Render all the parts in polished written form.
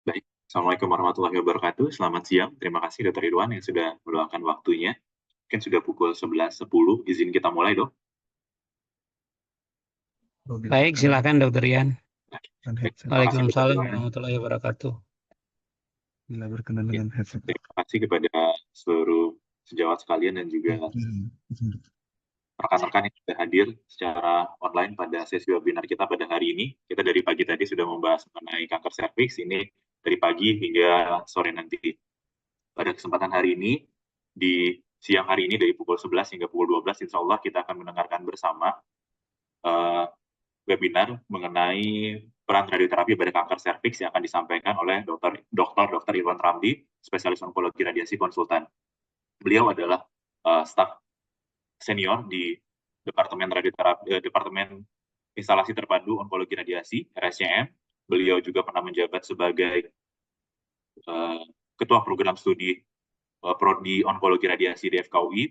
Baik, Assalamualaikum warahmatullahi wabarakatuh. Selamat siang. Terima kasih Dr. Irwan yang sudah meluangkan waktunya. Mungkin sudah pukul 11.10. Izin kita mulai, Dok. Baik, silakan Dokter Ian. Baik, terima kasih kepada Waalaikumsalam warahmatullahi wabarakatuh. Bila berkenan dengan headset. terima kasih kepada seluruh sejawat sekalian dan juga rekan-rekan yang sudah hadir secara online pada sesi webinar kita pada hari ini. Kita dari pagi tadi sudah membahas mengenai kanker serviks, ini dari pagi hingga sore nanti. Pada kesempatan hari ini, di siang hari ini dari pukul 11 hingga pukul 12, insya Allah kita akan mendengarkan bersama webinar mengenai peran radioterapi pada kanker serviks yang akan disampaikan oleh Dr. Irwan Ramdi, spesialis onkologi radiasi konsultan. Beliau adalah staf senior di Departemen Radioterapi, Departemen Instalasi Terpadu Onkologi Radiasi (RSCM). Beliau juga pernah menjabat sebagai Ketua Program Studi Prodi Onkologi Radiasi di FKUI.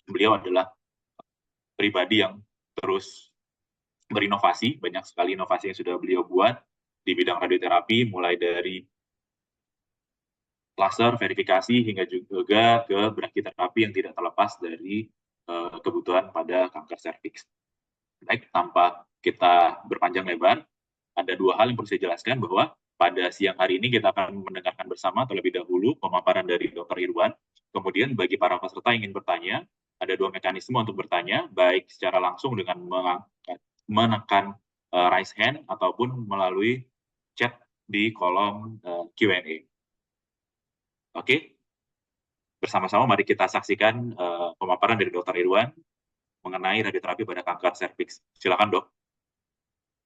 Beliau adalah pribadi yang terus berinovasi, banyak sekali inovasi yang sudah beliau buat di bidang radioterapi, mulai dari laser, verifikasi, hingga juga ke brachyterapi yang tidak terlepas dari kebutuhan pada kanker serviks. Baik, tanpa kita berpanjang lebar, ada dua hal yang perlu saya jelaskan, bahwa pada siang hari ini kita akan mendengarkan bersama terlebih dahulu pemaparan dari Dr. Irwan. Kemudian bagi para peserta yang ingin bertanya, ada dua mekanisme untuk bertanya, baik secara langsung dengan menekan raise hand ataupun melalui chat di kolom Q&A. Oke, bersama-sama mari kita saksikan pemaparan dari Dr. Irwan mengenai radioterapi pada kanker serviks. Silakan, Dok.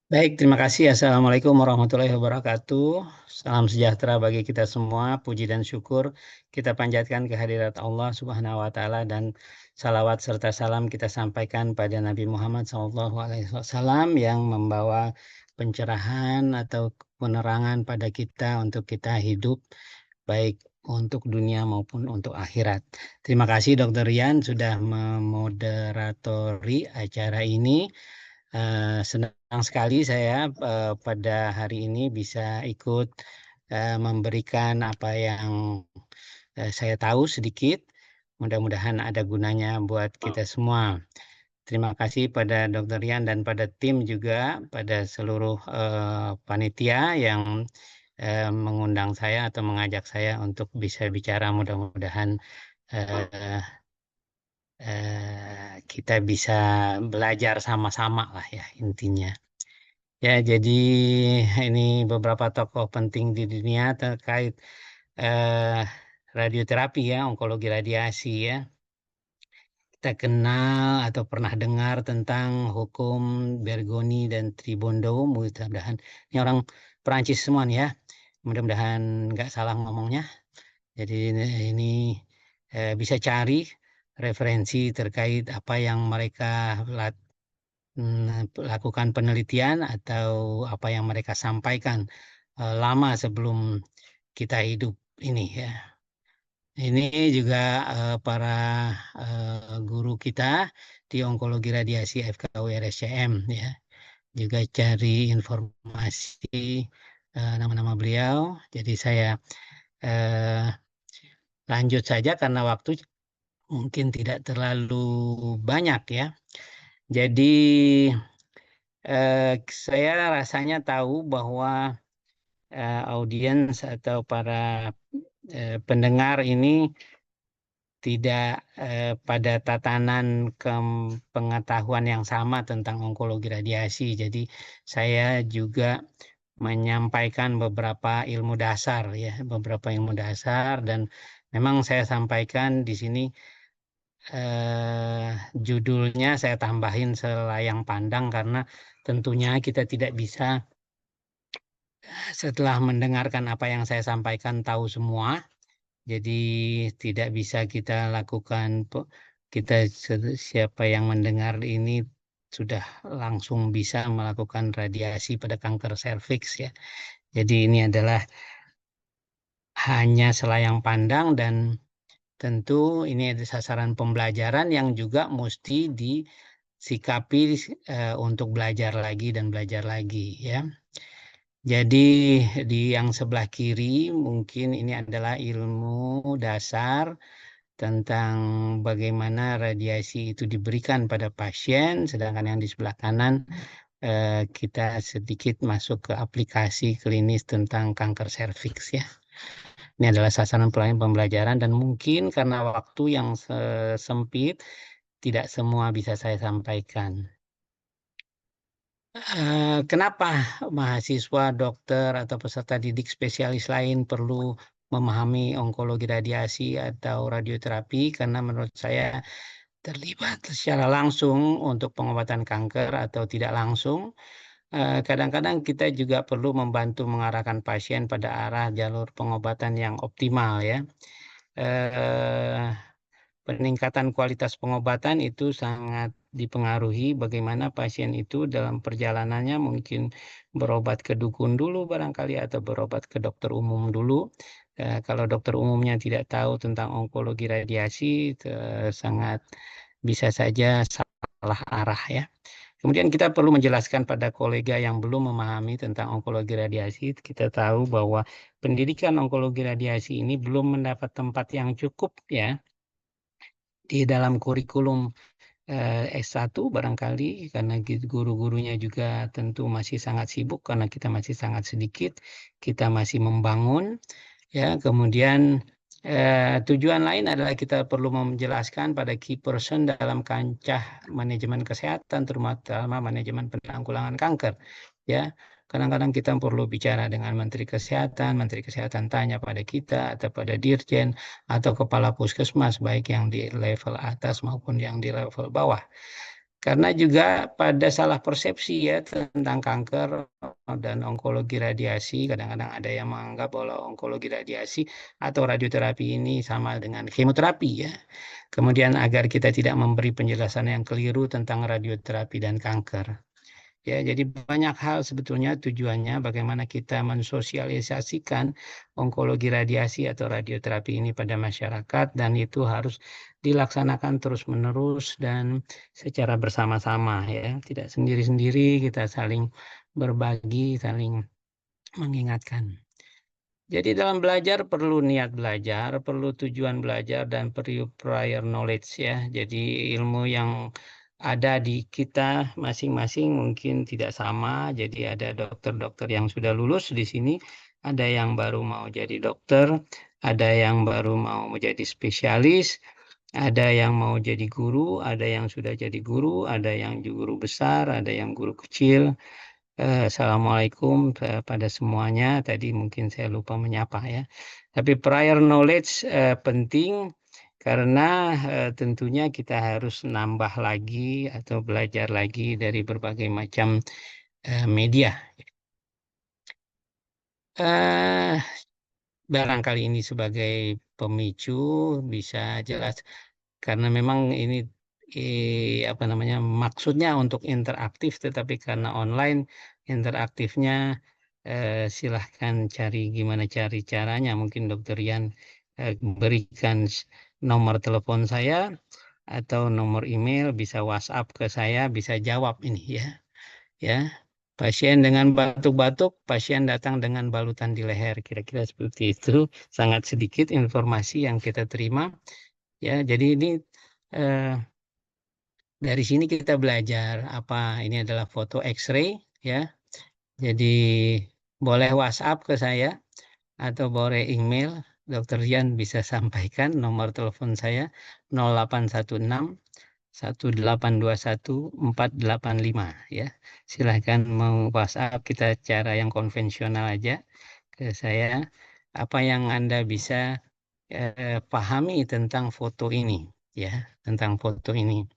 Baik, terima kasih. Assalamualaikum warahmatullahi wabarakatuh. Salam sejahtera bagi kita semua. Puji dan syukur kita panjatkan kehadirat Allah Subhanahu wa Ta'ala, dan salawat serta salam kita sampaikan pada Nabi Muhammad SAW yang membawa pencerahan atau penerangan pada kita untuk kita hidup baik untuk dunia maupun untuk akhirat. Terima kasih Dr. Rian sudah memoderatori acara ini. Senang sekali saya pada hari ini bisa ikut memberikan apa yang saya tahu sedikit. Mudah-mudahan ada gunanya buat kita semua. Terima kasih pada Dr. Rian dan pada tim juga, pada seluruh panitia yang mengundang saya atau mengajak saya untuk bisa bicara. Mudah-mudahan kita bisa belajar sama-sama lah ya intinya. Ya, jadi ini beberapa tokoh penting di dunia terkait radioterapi ya, onkologi radiasi ya. Kita kenal atau pernah dengar tentang hukum Bergoni dan Tribondo. Mudah-mudahan ini orang Perancis semua nih ya. Mudah-mudahan nggak salah ngomongnya. Jadi ini bisa cari referensi terkait apa yang mereka lakukan penelitian atau apa yang mereka sampaikan lama sebelum kita hidup ini ya. Ini juga para guru kita di onkologi radiasi FKUI RSCM ya, juga cari informasi nama-nama beliau. Jadi saya lanjut saja karena waktu mungkin tidak terlalu banyak ya. Jadi saya rasanya tahu bahwa audiens atau para pendengar ini tidak pada tatanan pengetahuan yang sama tentang onkologi radiasi. Jadi saya juga menyampaikan beberapa ilmu dasar ya, beberapa ilmu dasar, dan memang saya sampaikan di sini judulnya saya tambahin selayang pandang karena tentunya kita tidak bisa setelah mendengarkan apa yang saya sampaikan tahu semua. Jadi tidak bisa kita lakukan, siapa yang mendengar ini sudah langsung bisa melakukan radiasi pada kanker serviks ya. Jadi ini adalah hanya selayang pandang, dan tentu ini ada sasaran pembelajaran yang juga mesti disikapi untuk belajar lagi dan belajar lagi ya. Jadi di yang sebelah kiri mungkin ini adalah ilmu dasar tentang bagaimana radiasi itu diberikan pada pasien, sedangkan yang di sebelah kanan kita sedikit masuk ke aplikasi klinis tentang kanker serviks ya. Ini adalah sasaran pembelajaran dan mungkin karena waktu yang sempit tidak semua bisa saya sampaikan. Kenapa mahasiswa, dokter, atau peserta didik spesialis lain perlu memahami onkologi radiasi atau radioterapi? Karena menurut saya terlibat secara langsung untuk pengobatan kanker atau tidak langsung. Kadang-kadang kita juga perlu membantu mengarahkan pasien pada arah jalur pengobatan yang optimal ya. Peningkatan kualitas pengobatan itu sangat dipengaruhi bagaimana pasien itu dalam perjalanannya mungkin berobat ke dukun dulu barangkali atau berobat ke dokter umum dulu. Kalau dokter umumnya tidak tahu tentang onkologi radiasi, sangat bisa saja salah arah ya. Kemudian kita perlu menjelaskan pada kolega yang belum memahami tentang onkologi radiasi. Kita tahu bahwa pendidikan onkologi radiasi ini belum mendapat tempat yang cukup ya di dalam kurikulum S1 barangkali karena guru-gurunya juga tentu masih sangat sibuk karena kita masih sangat sedikit, kita masih membangun ya. Kemudian tujuan lain adalah kita perlu menjelaskan pada key person dalam kancah manajemen kesehatan terutama manajemen penanggulangan kanker ya. Kadang-kadang kita perlu bicara dengan Menteri Kesehatan tanya pada kita atau pada Dirjen atau kepala puskesmas baik yang di level atas maupun yang di level bawah. Karena juga pada salah persepsi ya tentang kanker dan onkologi radiasi, kadang-kadang ada yang menganggap bahwa onkologi radiasi atau radioterapi ini sama dengan kemoterapi ya. Kemudian agar kita tidak memberi penjelasan yang keliru tentang radioterapi dan kanker. Ya, jadi banyak hal sebetulnya tujuannya bagaimana kita mensosialisasikan onkologi radiasi atau radioterapi ini pada masyarakat dan itu harus dilaksanakan terus-menerus dan secara bersama-sama ya, tidak sendiri-sendiri, kita saling berbagi, saling mengingatkan. Jadi dalam belajar perlu niat belajar, perlu tujuan belajar dan perlu prior knowledge ya. Jadi ilmu yang ada di kita masing-masing mungkin tidak sama. Jadi ada dokter-dokter yang sudah lulus di sini, ada yang baru mau jadi dokter, ada yang baru mau menjadi spesialis, ada yang mau jadi guru, ada yang sudah jadi guru, ada yang guru besar, ada yang guru kecil. Assalamualaikum pada semuanya. Tadi mungkin saya lupa menyapa ya. Tapi prior knowledge penting karena tentunya kita harus nambah lagi atau belajar lagi dari berbagai macam media. Barangkali ini sebagai pemicu bisa jelas karena memang ini apa namanya maksudnya untuk interaktif, tetapi karena online interaktifnya silahkan cari gimana cari caranya. Mungkin Dokter Rian berikan nomor telepon saya atau nomor email, bisa WhatsApp ke saya, bisa jawab ini ya. Pasien dengan batuk-batuk, pasien datang dengan balutan di leher, kira-kira seperti itu. Sangat sedikit informasi yang kita terima ya. Jadi ini dari sini kita belajar apa ini adalah foto X-ray ya. Jadi boleh WhatsApp ke saya atau boleh email. Dokter Rian bisa sampaikan nomor telepon saya 0816 1821 485 ya. Silahkan mau WhatsApp kita cara yang konvensional aja ke saya. Apa yang Anda bisa pahami tentang foto ini ya, tentang foto ini.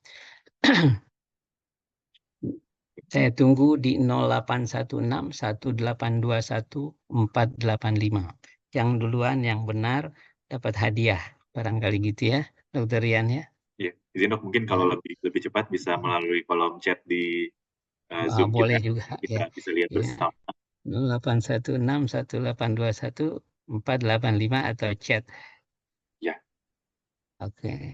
Saya tunggu di 0816 1821 485. Yang duluan yang benar dapat hadiah. Barangkali gitu ya, Dokter Rian ya. Ya, izin dok, mungkin kalau lebih cepat bisa melalui kolom chat di Zoom Boleh kita. juga Kita ya. bisa lihat bersama. 0816 1821 485 atau chat. Ya. Oke.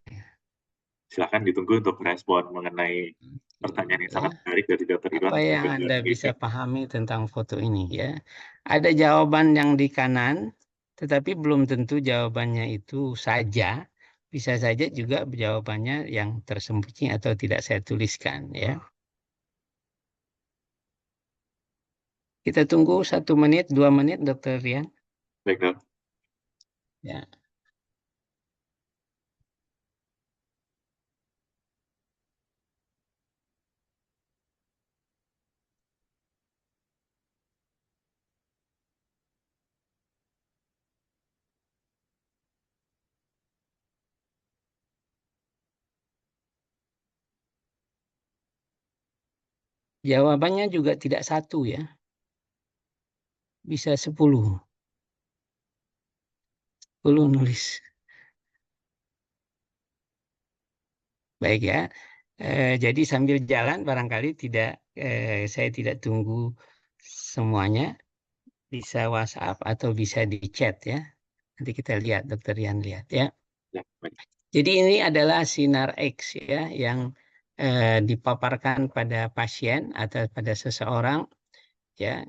Silakan ditunggu untuk respon mengenai pertanyaan yang Ya. sangat menarik dari Dr. Iwan. Apa yang Anda bisa pahami tentang foto ini ya? Ada jawaban yang di kanan, tetapi belum tentu jawabannya itu saja. Bisa saja juga jawabannya yang tersembunyi atau tidak saya tuliskan ya. Kita tunggu 1 menit, 2 menit, Dokter Rian. Baik, Dok. Ya. Jawabannya juga tidak satu ya. Bisa 10. 10 nulis. Baik ya. Jadi sambil jalan barangkali saya tidak tunggu semuanya. Bisa WhatsApp atau bisa di chat ya. Nanti kita lihat, Dokter Rian lihat ya. Ya, baik. Jadi ini adalah sinar X ya yang dipaparkan pada pasien atau pada seseorang ya.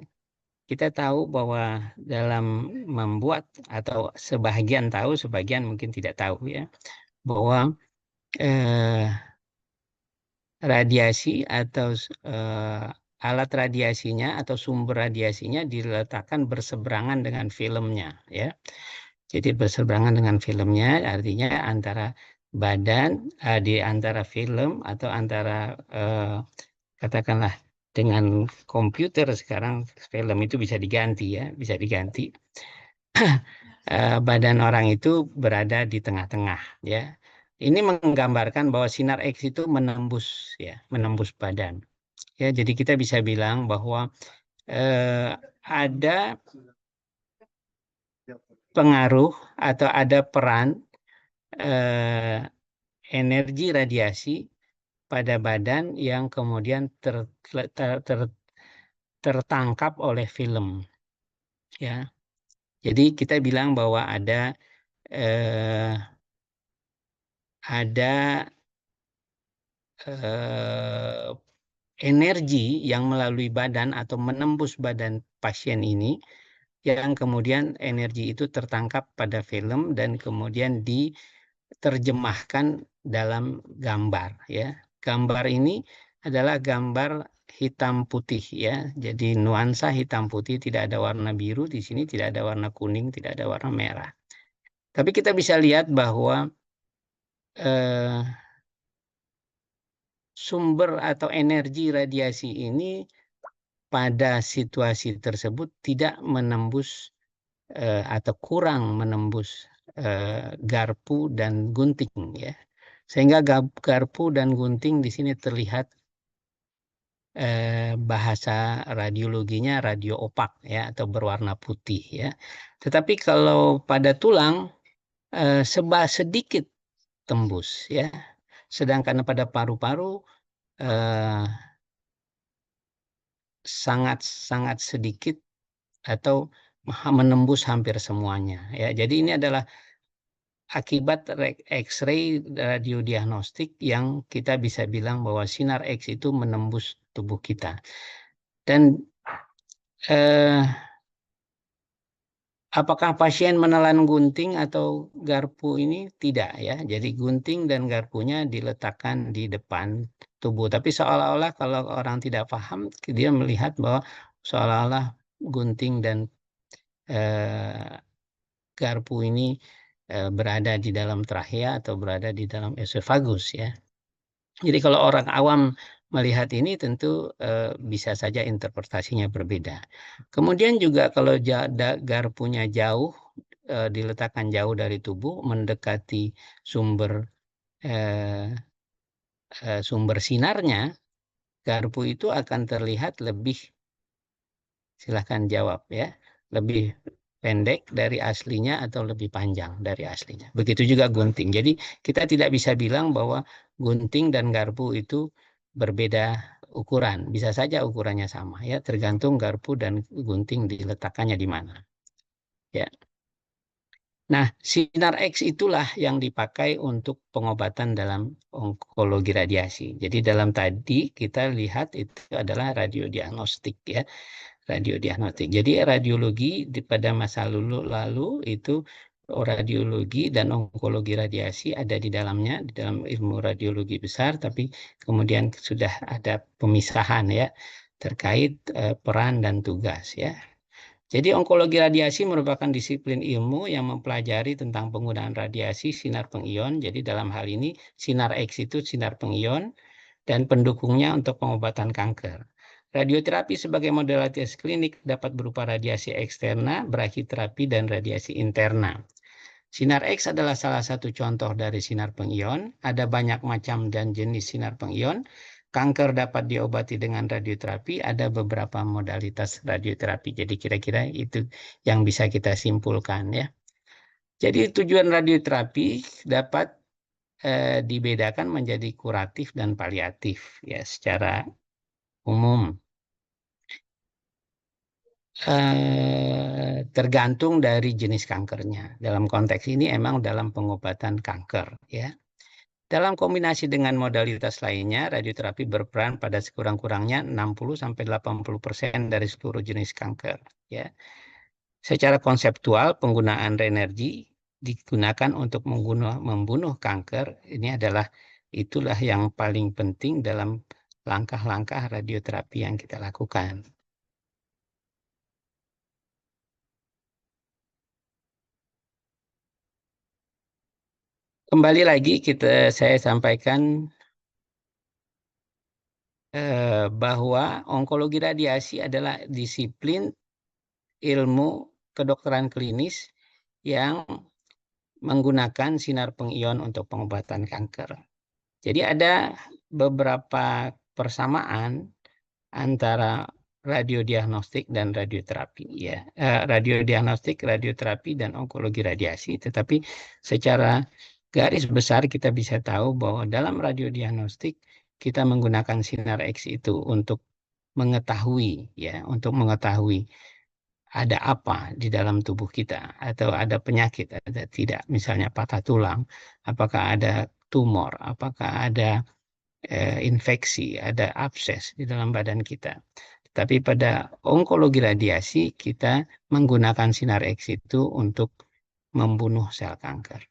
Kita tahu bahwa dalam membuat atau sebagian tahu, sebagian mungkin tidak tahu ya, bahwa eh, radiasi atau alat radiasinya atau sumber radiasinya diletakkan berseberangan dengan filmnya ya. Jadi berseberangan dengan filmnya artinya antara badan di antara film atau antara katakanlah dengan komputer sekarang film itu bisa diganti ya, bisa diganti. Badan orang itu berada di tengah-tengah ya. Ini menggambarkan bahwa sinar X itu menembus ya, menembus badan. Ya, jadi kita bisa bilang bahwa ada pengaruh atau ada peran energi radiasi pada badan yang kemudian tertangkap oleh film ya. Jadi kita bilang bahwa eh, ada energi yang melalui badan atau menembus badan pasien ini yang kemudian energi itu tertangkap pada film dan kemudian diterjemahkan dalam gambar ya. Gambar ini adalah gambar hitam putih ya. Jadi nuansa hitam putih, tidak ada warna biru di sini, tidak ada warna kuning, tidak ada warna merah. Tapi kita bisa lihat bahwa sumber atau energi radiasi ini pada situasi tersebut tidak menembus atau kurang menembus garpu dan gunting ya. Sehingga garpu dan gunting di sini terlihat bahasa radiologinya radio opak ya atau berwarna putih ya. Tetapi kalau pada tulang sedikit tembus ya. Sedangkan pada paru-paru sangat sedikit atau menembus hampir semuanya ya. Jadi ini adalah akibat X-ray radiodiagnostik yang kita bisa bilang bahwa sinar X itu menembus tubuh kita. Dan apakah pasien menelan gunting atau garpu ini? Tidak ya. Jadi gunting dan garpunya diletakkan di depan tubuh. Tapi seolah-olah kalau orang tidak paham, dia melihat bahwa seolah-olah gunting dan garpu ini berada di dalam trachea atau berada di dalam esofagus ya. Jadi kalau orang awam melihat ini tentu bisa saja interpretasinya berbeda. Kemudian juga kalau garpunya jauh, diletakkan jauh dari tubuh, mendekati sumber sumber sinarnya, garpu itu akan terlihat lebih, silahkan jawab ya, lebih pendek dari aslinya atau lebih panjang dari aslinya. Begitu juga gunting. Jadi kita tidak bisa bilang bahwa gunting dan garpu itu berbeda ukuran. Bisa saja ukurannya sama ya, tergantung garpu dan gunting diletakkannya di mana. Ya. Nah, sinar X itulah yang dipakai untuk pengobatan dalam onkologi radiasi. Jadi dalam tadi kita lihat itu adalah radiodiagnostik ya, radiodiagnostik. Jadi radiologi pada masa lalu itu radiologi dan onkologi radiasi ada di dalamnya, di dalam ilmu radiologi besar, tapi kemudian sudah ada pemisahan ya terkait peran dan tugas ya. Jadi onkologi radiasi merupakan disiplin ilmu yang mempelajari tentang penggunaan radiasi sinar pengion. Jadi dalam hal ini sinar X itu sinar pengion dan pendukungnya untuk pengobatan kanker. Radioterapi sebagai modalitas klinik dapat berupa radiasi eksterna, brachyterapi, dan radiasi interna. Sinar X adalah salah satu contoh dari sinar pengion. Ada banyak macam dan jenis sinar pengion. Kanker dapat diobati dengan radioterapi, ada beberapa modalitas radioterapi. Jadi kira-kira itu yang bisa kita simpulkan ya. Jadi tujuan radioterapi dapat dibedakan menjadi kuratif dan paliatif ya secara umum. Tergantung dari jenis kankernya. Dalam konteks ini emang dalam pengobatan kanker ya. Dalam kombinasi dengan modalitas lainnya, radioterapi berperan pada sekurang-kurangnya 60-80% dari seluruh jenis kanker. Ya. Secara konseptual, penggunaan energi digunakan untuk membunuh kanker. Ini itulah yang paling penting dalam langkah-langkah radioterapi yang kita lakukan. Kembali lagi saya sampaikan bahwa onkologi radiasi adalah disiplin ilmu kedokteran klinis yang menggunakan sinar pengion untuk pengobatan kanker. Jadi ada beberapa persamaan antara radiodiagnostik dan radioterapi ya. Radiodiagnostik, radioterapi dan onkologi radiasi, tetapi secara garis besar kita bisa tahu bahwa dalam radiodiagnostik kita menggunakan sinar X itu untuk mengetahui ya, untuk mengetahui ada apa di dalam tubuh kita atau ada penyakit ada tidak, misalnya patah tulang, apakah ada tumor, apakah ada infeksi, ada abses di dalam badan kita. Tapi pada onkologi radiasi kita menggunakan sinar X itu untuk membunuh sel kanker.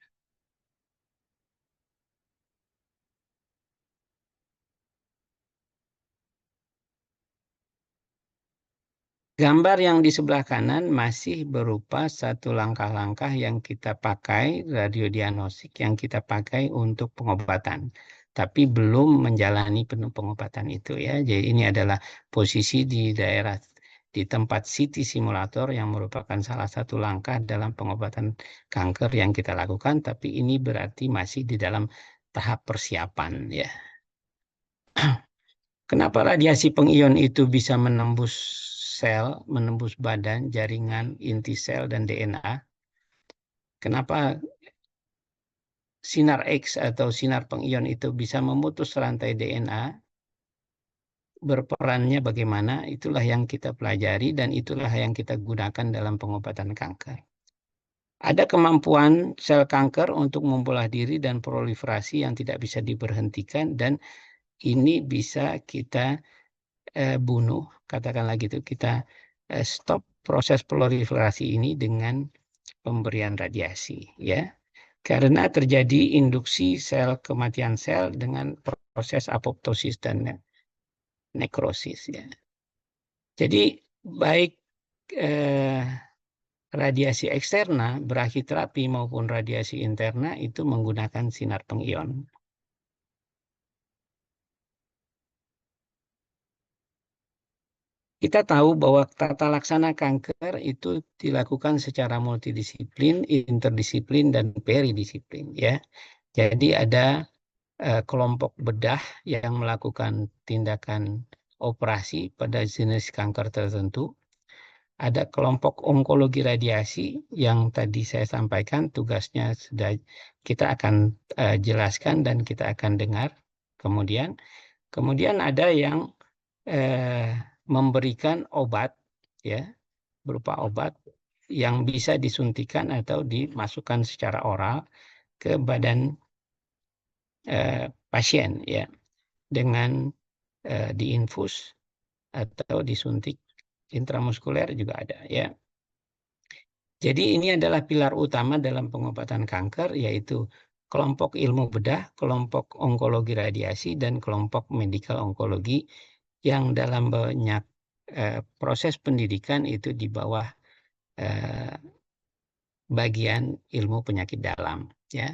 Gambar yang di sebelah kanan masih berupa satu langkah-langkah yang kita pakai, radiodiagnostik yang kita pakai untuk pengobatan. Tapi belum menjalani penuh pengobatan itu ya. Jadi ini adalah posisi di tempat CT simulator yang merupakan salah satu langkah dalam pengobatan kanker yang kita lakukan. Tapi ini berarti masih di dalam tahap persiapan ya. Kenapa radiasi pengion itu bisa menembus sel, menembus badan, jaringan, inti sel, dan DNA? Kenapa sinar X atau sinar pengion itu bisa memutus rantai DNA? Berperannya bagaimana? Itulah yang kita pelajari dan itulah yang kita gunakan dalam pengobatan kanker. Ada kemampuan sel kanker untuk membelah diri dan proliferasi yang tidak bisa diberhentikan, dan ini bisa kita bunuh, katakanlah gitu, kita stop proses proliferasi ini dengan pemberian radiasi ya, karena terjadi induksi kematian sel dengan proses apoptosis dan nekrosis ya. Jadi baik radiasi eksterna, brachyterapi maupun radiasi interna itu menggunakan sinar pengion. Kita tahu bahwa tata laksana kanker itu dilakukan secara multidisiplin, interdisiplin, dan peridisiplin ya. Jadi ada kelompok bedah yang melakukan tindakan operasi pada jenis kanker tertentu. Ada kelompok onkologi radiasi yang tadi saya sampaikan, tugasnya sudah kita akan jelaskan dan kita akan dengar kemudian. Kemudian ada yang memberikan obat ya, berupa obat yang bisa disuntikan atau dimasukkan secara oral ke badan pasien ya, dengan diinfus atau disuntik intramuskuler juga ada ya. Jadi ini adalah pilar utama dalam pengobatan kanker, yaitu kelompok ilmu bedah, kelompok onkologi radiasi, dan kelompok medikal onkologi yang dalam banyak proses pendidikan itu di bawah bagian ilmu penyakit dalam ya.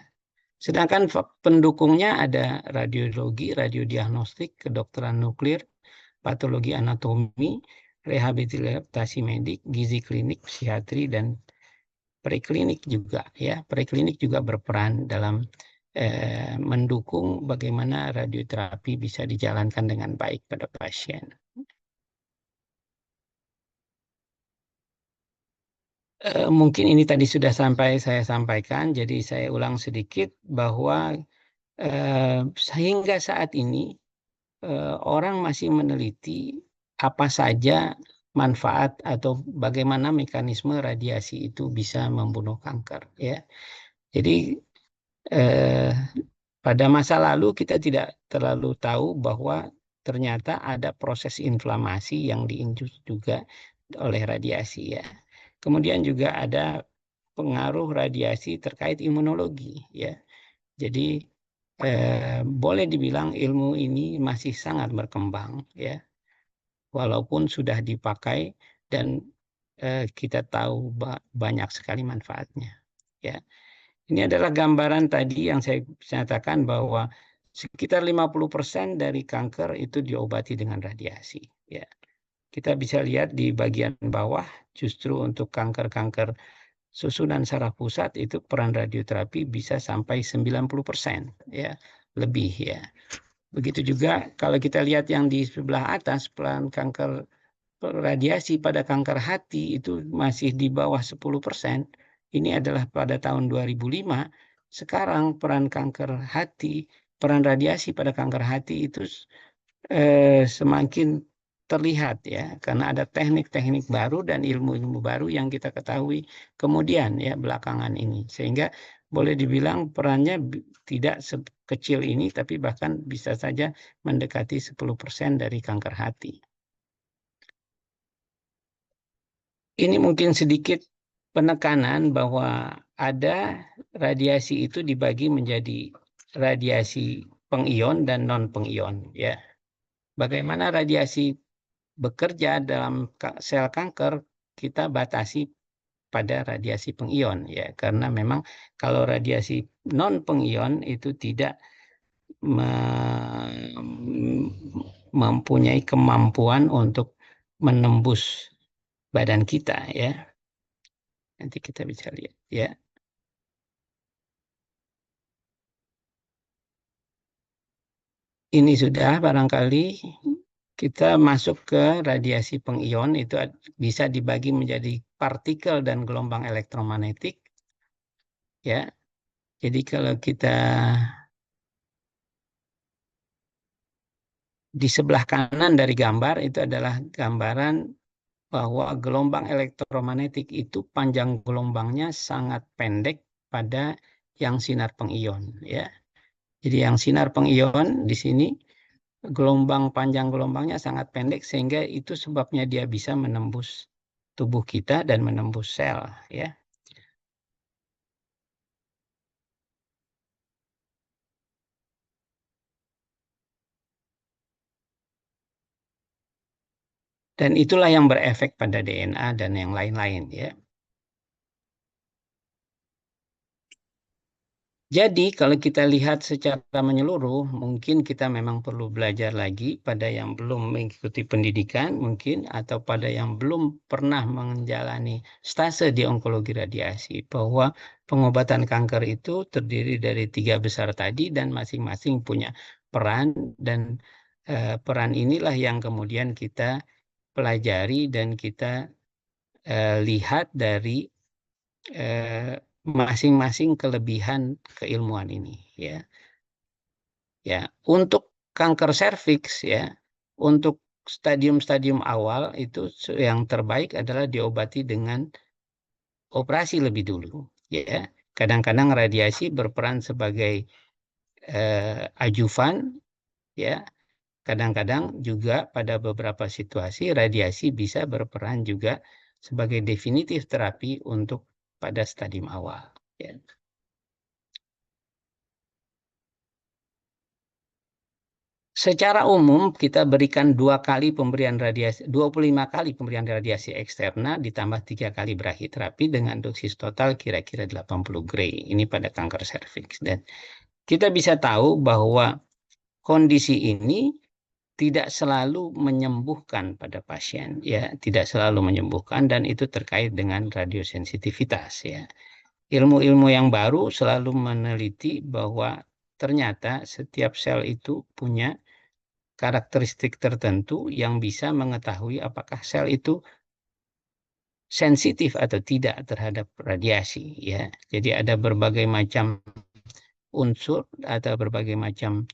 Sedangkan pendukungnya ada radiologi, radiodiagnostik, kedokteran nuklir, patologi anatomi, rehabilitasi medik, gizi klinik, psikiatri, dan preklinik juga ya. Preklinik juga berperan dalam mendukung bagaimana radioterapi bisa dijalankan dengan baik pada pasien. Mungkin ini tadi sudah saya sampaikan, jadi saya ulang sedikit bahwa sehingga saat ini orang masih meneliti apa saja manfaat atau bagaimana mekanisme radiasi itu bisa membunuh kanker ya. Jadi pada masa lalu kita tidak terlalu tahu bahwa ternyata ada proses inflamasi yang diinjus juga oleh radiasi ya. Kemudian juga ada pengaruh radiasi terkait imunologi ya. Jadi boleh dibilang ilmu ini masih sangat berkembang ya. Walaupun sudah dipakai dan kita tahu banyak sekali manfaatnya ya. Ini adalah gambaran tadi yang saya nyatakan bahwa sekitar 50% dari kanker itu diobati dengan radiasi ya. Kita bisa lihat di bagian bawah justru untuk kanker-kanker susunan saraf pusat itu peran radioterapi bisa sampai 90% ya, lebih ya. Begitu juga kalau kita lihat yang di sebelah atas, peran kanker radiasi pada kanker hati itu masih di bawah 10%. Ini adalah pada tahun 2005. Sekarang peran kanker hati, peran radiasi pada kanker hati itu semakin terlihat ya, karena ada teknik-teknik baru dan ilmu-ilmu baru yang kita ketahui kemudian ya belakangan ini, sehingga boleh dibilang perannya tidak sekecil ini, tapi bahkan bisa saja mendekati 10% dari kanker hati. Ini mungkin sedikit penekanan bahwa ada radiasi itu dibagi menjadi radiasi pengion dan non pengion ya. Bagaimana radiasi bekerja dalam sel kanker kita batasi pada radiasi pengion ya, karena memang kalau radiasi non pengion itu tidak mempunyai kemampuan untuk menembus badan kita ya. Nanti kita bisa lihat ya. Ini sudah barangkali kita masuk ke radiasi pengion, itu bisa dibagi menjadi partikel dan gelombang elektromagnetik ya. Jadi kalau kita di sebelah kanan dari gambar itu adalah gambaran bahwa gelombang elektromagnetik itu panjang gelombangnya sangat pendek pada yang sinar pengion ya. Jadi yang sinar pengion di sini panjang gelombangnya sangat pendek, sehingga itu sebabnya dia bisa menembus tubuh kita dan menembus sel ya. Dan itulah yang berefek pada DNA dan yang lain-lain ya. Jadi kalau kita lihat secara menyeluruh, mungkin kita memang perlu belajar lagi pada yang belum mengikuti pendidikan mungkin, atau pada yang belum pernah menjalani stase di onkologi radiasi, bahwa pengobatan kanker itu terdiri dari 3 besar tadi dan masing-masing punya peran, dan peran inilah yang kemudian kita pelajari dan kita lihat dari masing-masing kelebihan keilmuan ini ya. Ya, untuk kanker serviks ya, untuk stadium-stadium awal itu yang terbaik adalah diobati dengan operasi lebih dulu. Ya, kadang-kadang radiasi berperan sebagai ajuvan, ya. Kadang-kadang juga pada beberapa situasi radiasi bisa berperan juga sebagai definitif terapi untuk pada stadium awal. Ya. Secara umum kita berikan 25 kali pemberian radiasi eksterna ditambah 3 kali brachytherapy dengan dosis total kira-kira 80 gray. Ini pada kanker serviks. Dan kita bisa tahu bahwa kondisi ini tidak selalu menyembuhkan pada pasien, ya, tidak selalu menyembuhkan, dan itu terkait dengan radiosensitivitas, ya. Ilmu-ilmu yang baru selalu meneliti bahwa ternyata setiap sel itu punya karakteristik tertentu yang bisa mengetahui apakah sel itu sensitif atau tidak terhadap radiasi, ya. Jadi ada berbagai macam unsur atau berbagai macam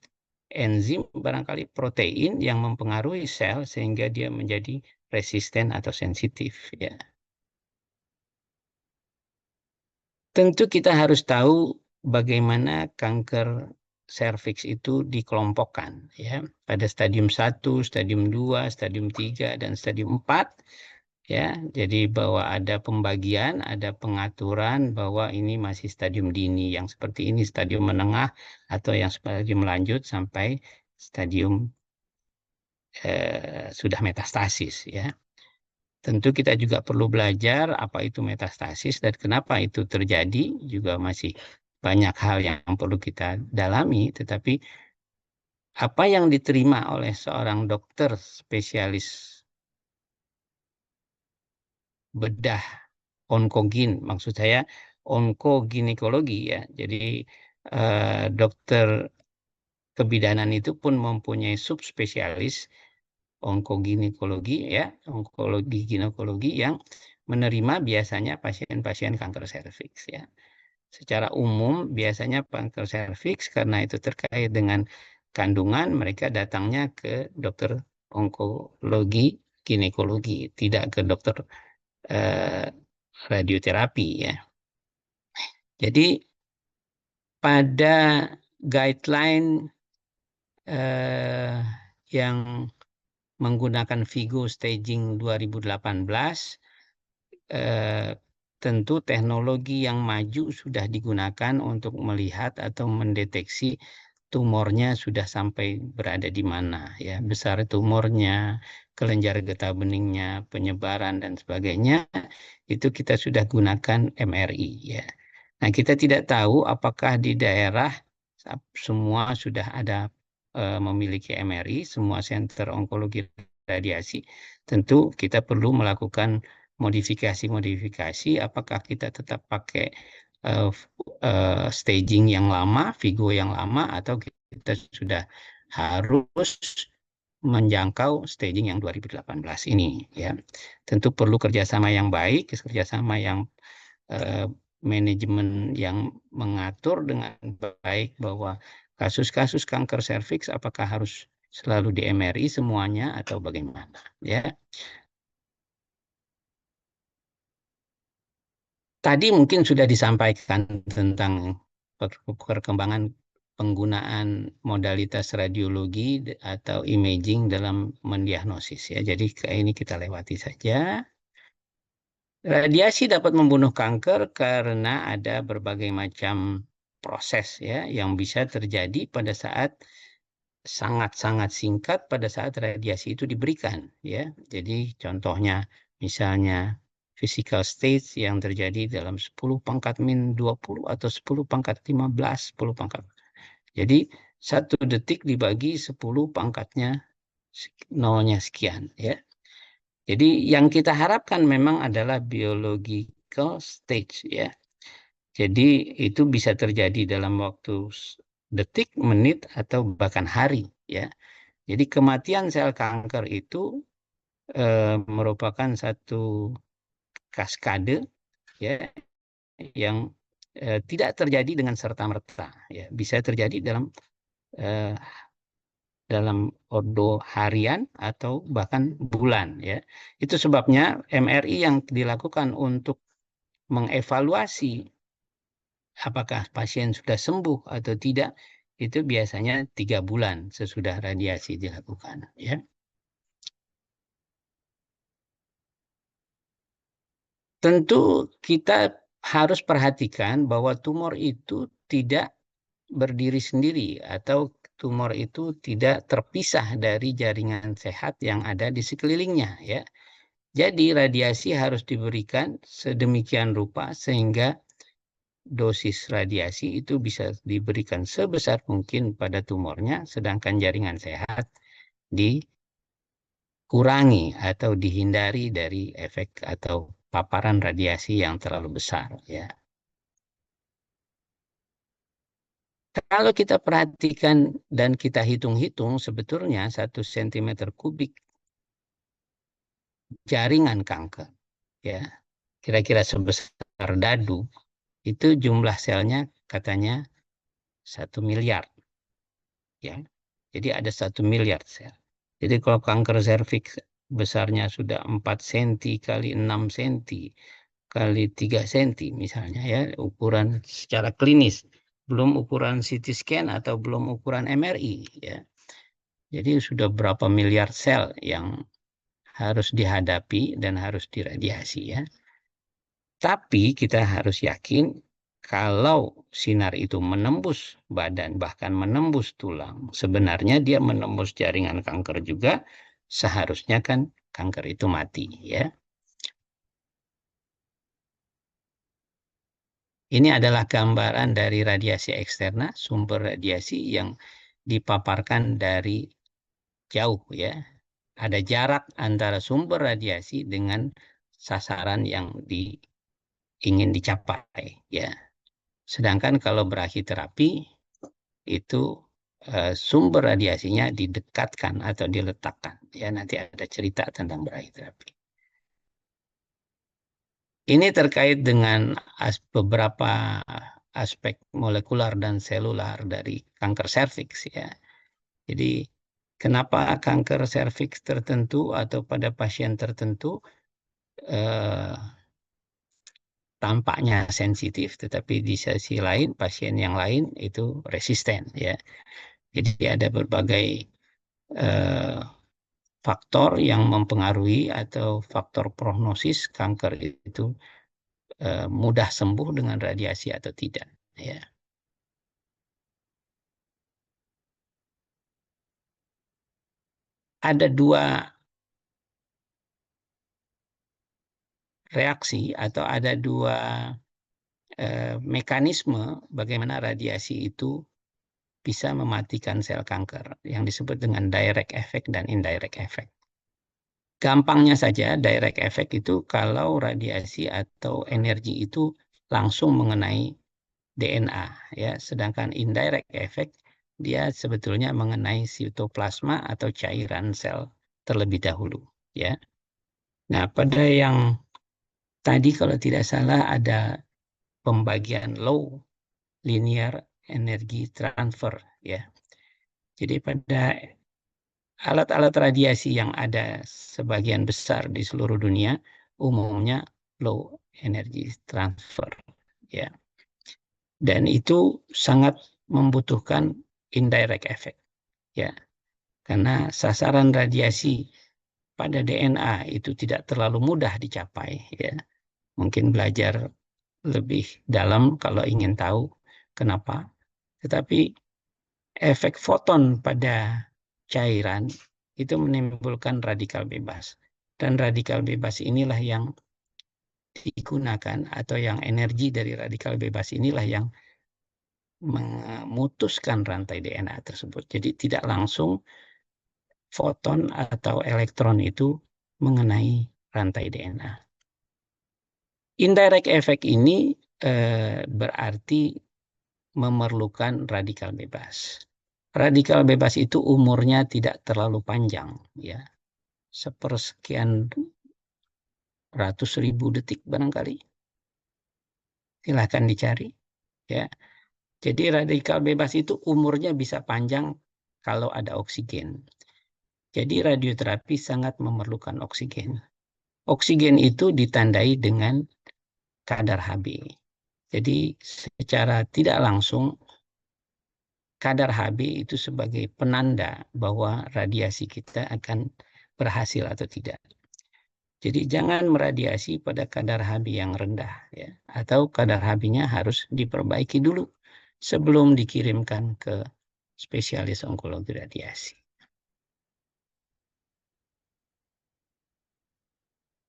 enzim, barangkali protein yang mempengaruhi sel sehingga dia menjadi resisten atau sensitif, ya. Tentu kita harus tahu bagaimana kanker serviks itu dikelompokkan, ya, pada stadium 1, stadium 2, stadium 3, dan stadium 4, ya. Jadi bahwa ada pembagian, ada pengaturan bahwa ini masih stadium dini, yang seperti ini stadium menengah, atau yang stadium lanjut sampai stadium sudah metastasis, ya. Tentu kita juga perlu belajar apa itu metastasis dan kenapa itu terjadi, juga masih banyak hal yang perlu kita dalami, tetapi apa yang diterima oleh seorang dokter spesialis bedah onkogin, maksud saya onkoginekologi, ya. Jadi dokter kebidanan itu pun mempunyai subspesialis onkoginekologi, ya, onkologi ginekologi yang menerima biasanya pasien-pasien kanker serviks, ya. Secara umum biasanya kanker serviks karena itu terkait dengan kandungan, mereka datangnya ke dokter onkologi ginekologi, tidak ke dokter radioterapi, ya. Jadi pada guideline yang menggunakan Vigo Staging 2018, tentu teknologi yang maju sudah digunakan untuk melihat atau mendeteksi tumornya sudah sampai berada di mana, ya, besar tumornya, kelenjar getah beningnya, penyebaran dan sebagainya, itu kita sudah gunakan MRI, ya. Nah, kita tidak tahu apakah di daerah semua sudah ada memiliki MRI, semua center onkologi radiasi. Tentu kita perlu melakukan modifikasi, apakah kita tetap pakai staging yang lama, Vigo yang lama, atau kita sudah harus menjangkau staging yang 2018 ini, ya. Tentu perlu kerjasama yang baik, kerjasama yang manajemen yang mengatur dengan baik bahwa kasus-kasus kanker serviks apakah harus selalu di MRI semuanya atau bagaimana, ya. Tadi mungkin sudah disampaikan tentang perkembangan penggunaan modalitas radiologi atau imaging dalam mendiagnosis, ya. Jadi ini kita lewati saja. Radiasi dapat membunuh kanker karena ada berbagai macam proses, ya, yang bisa terjadi pada saat sangat-sangat singkat pada saat radiasi itu diberikan, ya. Jadi contohnya misalnya physical stage yang terjadi dalam 10 pangkat min 20 atau 10 pangkat 15, 10 pangkat. Jadi 1 detik dibagi 10 pangkatnya nolnya sekian, ya. Jadi yang kita harapkan memang adalah biological stage, ya. Jadi itu bisa terjadi dalam waktu detik, menit, atau bahkan hari, ya. Jadi kematian sel kanker itu merupakan satu kaskade, ya, yang tidak terjadi dengan serta-merta, ya. Bisa terjadi dalam ordo harian atau bahkan bulan, ya. Itu sebabnya MRI yang dilakukan untuk mengevaluasi apakah pasien sudah sembuh atau tidak, itu biasanya 3 bulan sesudah radiasi dilakukan. Ya. Tentu kita harus perhatikan bahwa tumor itu tidak berdiri sendiri atau tumor itu tidak terpisah dari jaringan sehat yang ada di sekelilingnya. Ya. Jadi radiasi harus diberikan sedemikian rupa sehingga dosis radiasi itu bisa diberikan sebesar mungkin pada tumornya, sedangkan jaringan sehat dikurangi atau dihindari dari efek atau paparan radiasi yang terlalu besar. Ya. Kalau kita perhatikan dan kita hitung-hitung, sebetulnya 1 cm kubik jaringan kanker, ya, kira-kira sebesar dadu, itu jumlah selnya katanya 1 miliar. Ya. Jadi ada 1 miliar sel. Jadi kalau kanker serviks besarnya sudah 4 cm kali 6 cm kali 3 cm misalnya, ya, ukuran secara klinis, belum ukuran CT scan atau belum ukuran MRI. Ya. Jadi sudah berapa miliar sel yang harus dihadapi dan harus diradiasi. Ya. Tapi kita harus yakin kalau sinar itu menembus badan, bahkan menembus tulang, sebenarnya dia menembus jaringan kanker juga, seharusnya kan kanker itu mati. Ya. Ini adalah gambaran dari radiasi eksterna, sumber radiasi yang dipaparkan dari jauh. Ya. Ada jarak antara sumber radiasi dengan sasaran yang ingin dicapai. Ya. Sedangkan kalau brachyterapi itu sumber radiasinya didekatkan atau diletakkan. Ya, nanti ada cerita tentang brachyterapi. Ini terkait dengan beberapa aspek molekular dan selular dari kanker serviks. Ya. Jadi kenapa kanker serviks tertentu atau pada pasien tertentu tampaknya sensitif, tetapi di sisi lain pasien yang lain itu resisten. Ya. Jadi ada berbagai faktor yang mempengaruhi atau faktor prognosis kanker itu mudah sembuh dengan radiasi atau tidak. Ya. Ada 2 reaksi atau ada 2 mekanisme bagaimana radiasi itu bisa mematikan sel kanker yang disebut dengan direct effect dan indirect effect. Gampangnya saja, direct effect itu kalau radiasi atau energi itu langsung mengenai DNA, ya. Sedangkan indirect effect dia sebetulnya mengenai sitoplasma atau cairan sel terlebih dahulu, ya. Nah, pada yang tadi kalau tidak salah ada pembagian low linear energy transfer, ya. Jadi pada alat-alat radiasi yang ada sebagian besar di seluruh dunia umumnya low energy transfer, ya. Dan itu sangat membutuhkan indirect effect, ya. Karena sasaran radiasi pada DNA itu tidak terlalu mudah dicapai, ya. Mungkin belajar lebih dalam kalau ingin tahu kenapa. Tetapi efek foton pada cairan itu menimbulkan radikal bebas. Dan radikal bebas inilah yang digunakan atau yang energi dari radikal bebas inilah yang memutuskan rantai DNA tersebut. Jadi tidak langsung foton atau elektron itu mengenai rantai DNA. Indirect effect ini berarti memerlukan radikal bebas. Radikal bebas itu umurnya tidak terlalu panjang, ya. Sepersekian ratus ribu detik barangkali. Silahkan dicari, ya. Jadi radikal bebas itu umurnya bisa panjang kalau ada oksigen. Jadi radioterapi sangat memerlukan oksigen. Oksigen itu ditandai dengan kadar Hb. Jadi secara tidak langsung kadar Hb itu sebagai penanda bahwa radiasi kita akan berhasil atau tidak. Jadi jangan meradiasi pada kadar Hb yang rendah, ya, atau kadar Hb-nya harus diperbaiki dulu sebelum dikirimkan ke spesialis onkologi radiasi.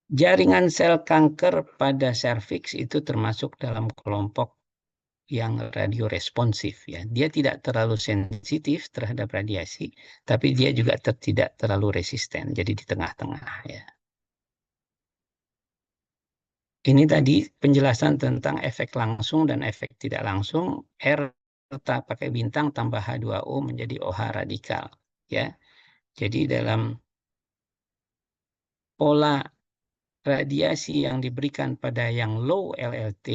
Jaringan sel kanker pada serviks itu termasuk dalam kelompok yang radioresponsif, ya. Dia tidak terlalu sensitif terhadap radiasi, tapi dia juga tidak terlalu resisten, jadi di tengah-tengah, ya. Ini tadi penjelasan tentang efek langsung dan efek tidak langsung. R pakai bintang tambah H2O menjadi OH radikal, ya. Jadi dalam pola radiasi yang diberikan pada yang low LLT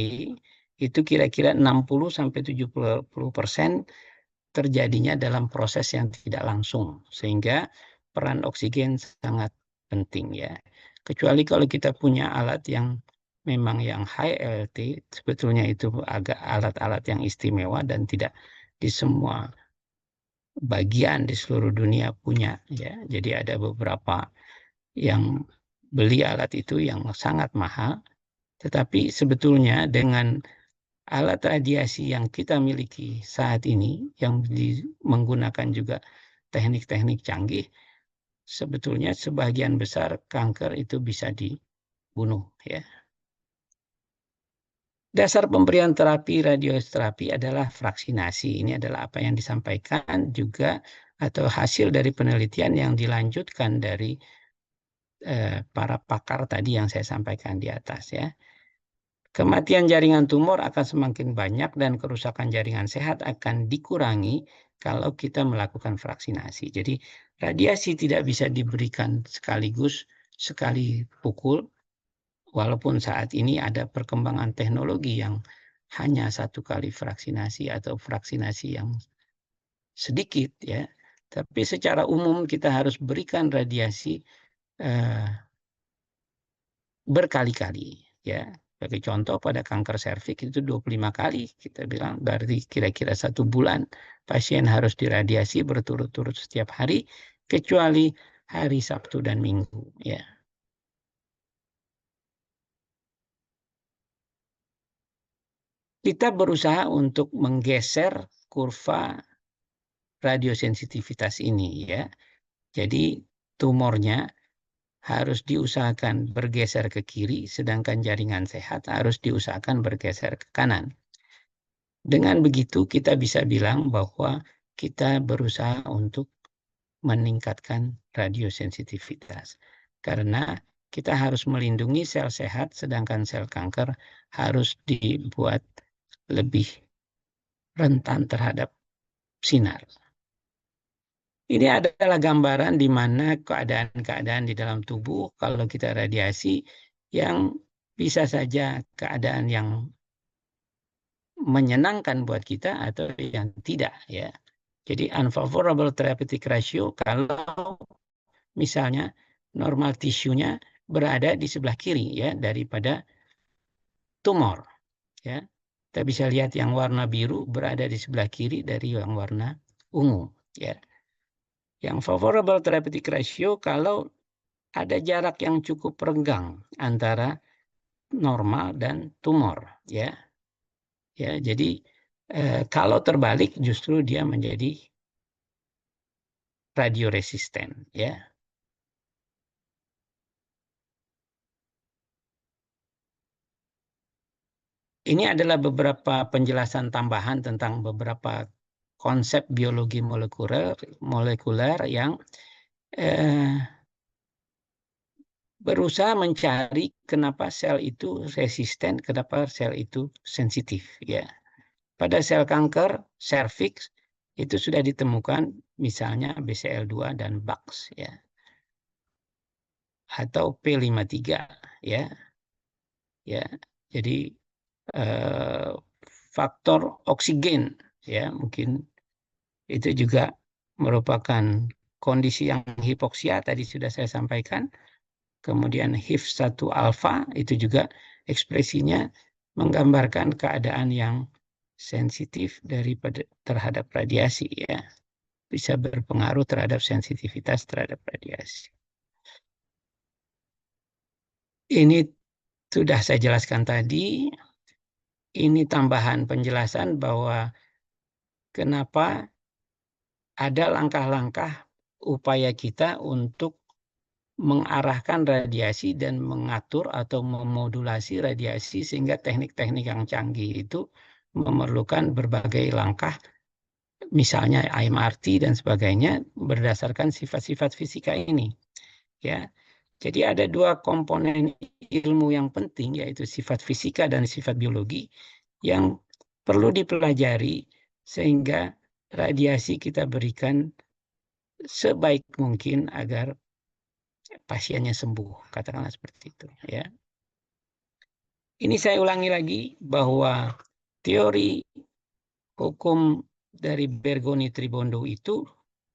itu kira-kira 60-70% terjadinya dalam proses yang tidak langsung, sehingga peran oksigen sangat penting, ya. Kecuali kalau kita punya alat yang memang yang high LLT, sebetulnya itu agak alat-alat yang istimewa dan tidak di semua bagian di seluruh dunia punya, ya. Jadi ada beberapa yang beli alat itu yang sangat mahal, tetapi sebetulnya dengan alat radiasi yang kita miliki saat ini, yang menggunakan juga teknik-teknik canggih, sebetulnya sebagian besar kanker itu bisa dibunuh, ya. Dasar pemberian terapi radioterapi adalah vaksinasi. Ini adalah apa yang disampaikan juga atau hasil dari penelitian yang dilanjutkan dari para pakar tadi yang saya sampaikan di atas, ya. Kematian jaringan tumor akan semakin banyak dan kerusakan jaringan sehat akan dikurangi kalau kita melakukan vaksinasi. Jadi radiasi tidak bisa diberikan sekaligus sekali pukul, walaupun saat ini ada perkembangan teknologi yang hanya satu kali vaksinasi atau vaksinasi yang sedikit, ya. Tapi secara umum kita harus berikan radiasi berkali-kali, ya. Sebagai contoh pada kanker serviks itu 25 kali kita bilang, berarti kira-kira 1 bulan pasien harus diradiasi berturut-turut setiap hari kecuali hari Sabtu dan Minggu, ya. Kita berusaha untuk menggeser kurva radiosensitivitas ini, ya. Jadi tumornya harus diusahakan bergeser ke kiri, sedangkan jaringan sehat harus diusahakan bergeser ke kanan. Dengan begitu kita bisa bilang bahwa kita berusaha untuk meningkatkan radiosensitivitas. Karena kita harus melindungi sel sehat, sedangkan sel kanker harus dibuat lebih rentan terhadap sinar. Ini adalah gambaran di mana keadaan-keadaan di dalam tubuh kalau kita radiasi yang bisa saja keadaan yang menyenangkan buat kita atau yang tidak, ya. Jadi unfavorable therapeutic ratio kalau misalnya normal tisunya berada di sebelah kiri, ya, daripada tumor, ya. Kita bisa lihat yang warna biru berada di sebelah kiri dari yang warna ungu, ya. Yang favorable therapeutic ratio kalau ada jarak yang cukup renggang antara normal dan tumor, ya. Ya, jadi kalau terbalik justru dia menjadi radioresisten, ya. Ini adalah beberapa penjelasan tambahan tentang beberapa konsep biologi molekuler yang berusaha mencari kenapa sel itu resisten, kenapa sel itu sensitif, ya. Pada sel kanker serviks itu sudah ditemukan misalnya BCL2 dan BAX, ya. Atau P53, ya. Ya. Jadi faktor oksigen, ya, mungkin itu juga merupakan kondisi yang hipoksia tadi sudah saya sampaikan. Kemudian HIF1 alfa itu juga ekspresinya menggambarkan keadaan yang sensitif terhadap radiasi, ya. Bisa berpengaruh terhadap sensitivitas terhadap radiasi. Ini sudah saya jelaskan tadi. Ini tambahan penjelasan bahwa kenapa ada langkah-langkah upaya kita untuk mengarahkan radiasi dan mengatur atau memodulasi radiasi sehingga teknik-teknik yang canggih itu memerlukan berbagai langkah, misalnya IMRT dan sebagainya, berdasarkan sifat-sifat fisika ini. Ya, jadi ada dua komponen ilmu yang penting, yaitu sifat fisika dan sifat biologi, yang perlu dipelajari sehingga radiasi kita berikan sebaik mungkin agar pasiennya sembuh, katakanlah seperti itu, ya. Ini saya ulangi lagi bahwa teori hukum dari Bergoni Tribondo itu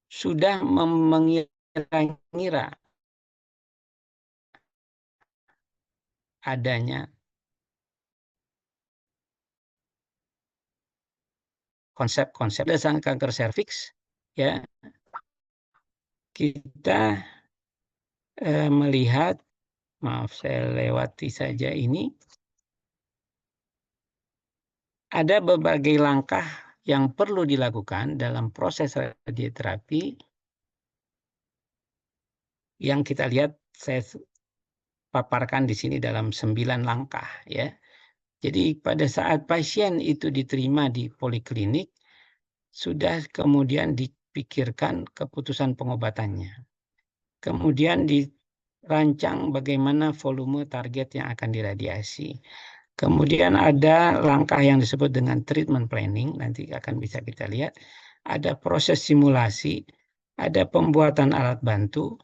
sudah mengira-ngira adanya konsep-konsep dasar kanker serviks, ya. Kita melihat, maaf saya lewati saja ini, ada berbagai langkah yang perlu dilakukan dalam proses radioterapi yang kita lihat saya paparkan di sini dalam 9 langkah, ya. Jadi pada saat pasien itu diterima di poliklinik, sudah kemudian dipikirkan keputusan pengobatannya. Kemudian dirancang bagaimana volume target yang akan diradiasi. Kemudian ada langkah yang disebut dengan treatment planning, nanti akan bisa kita lihat. Ada proses simulasi, ada pembuatan alat bantu,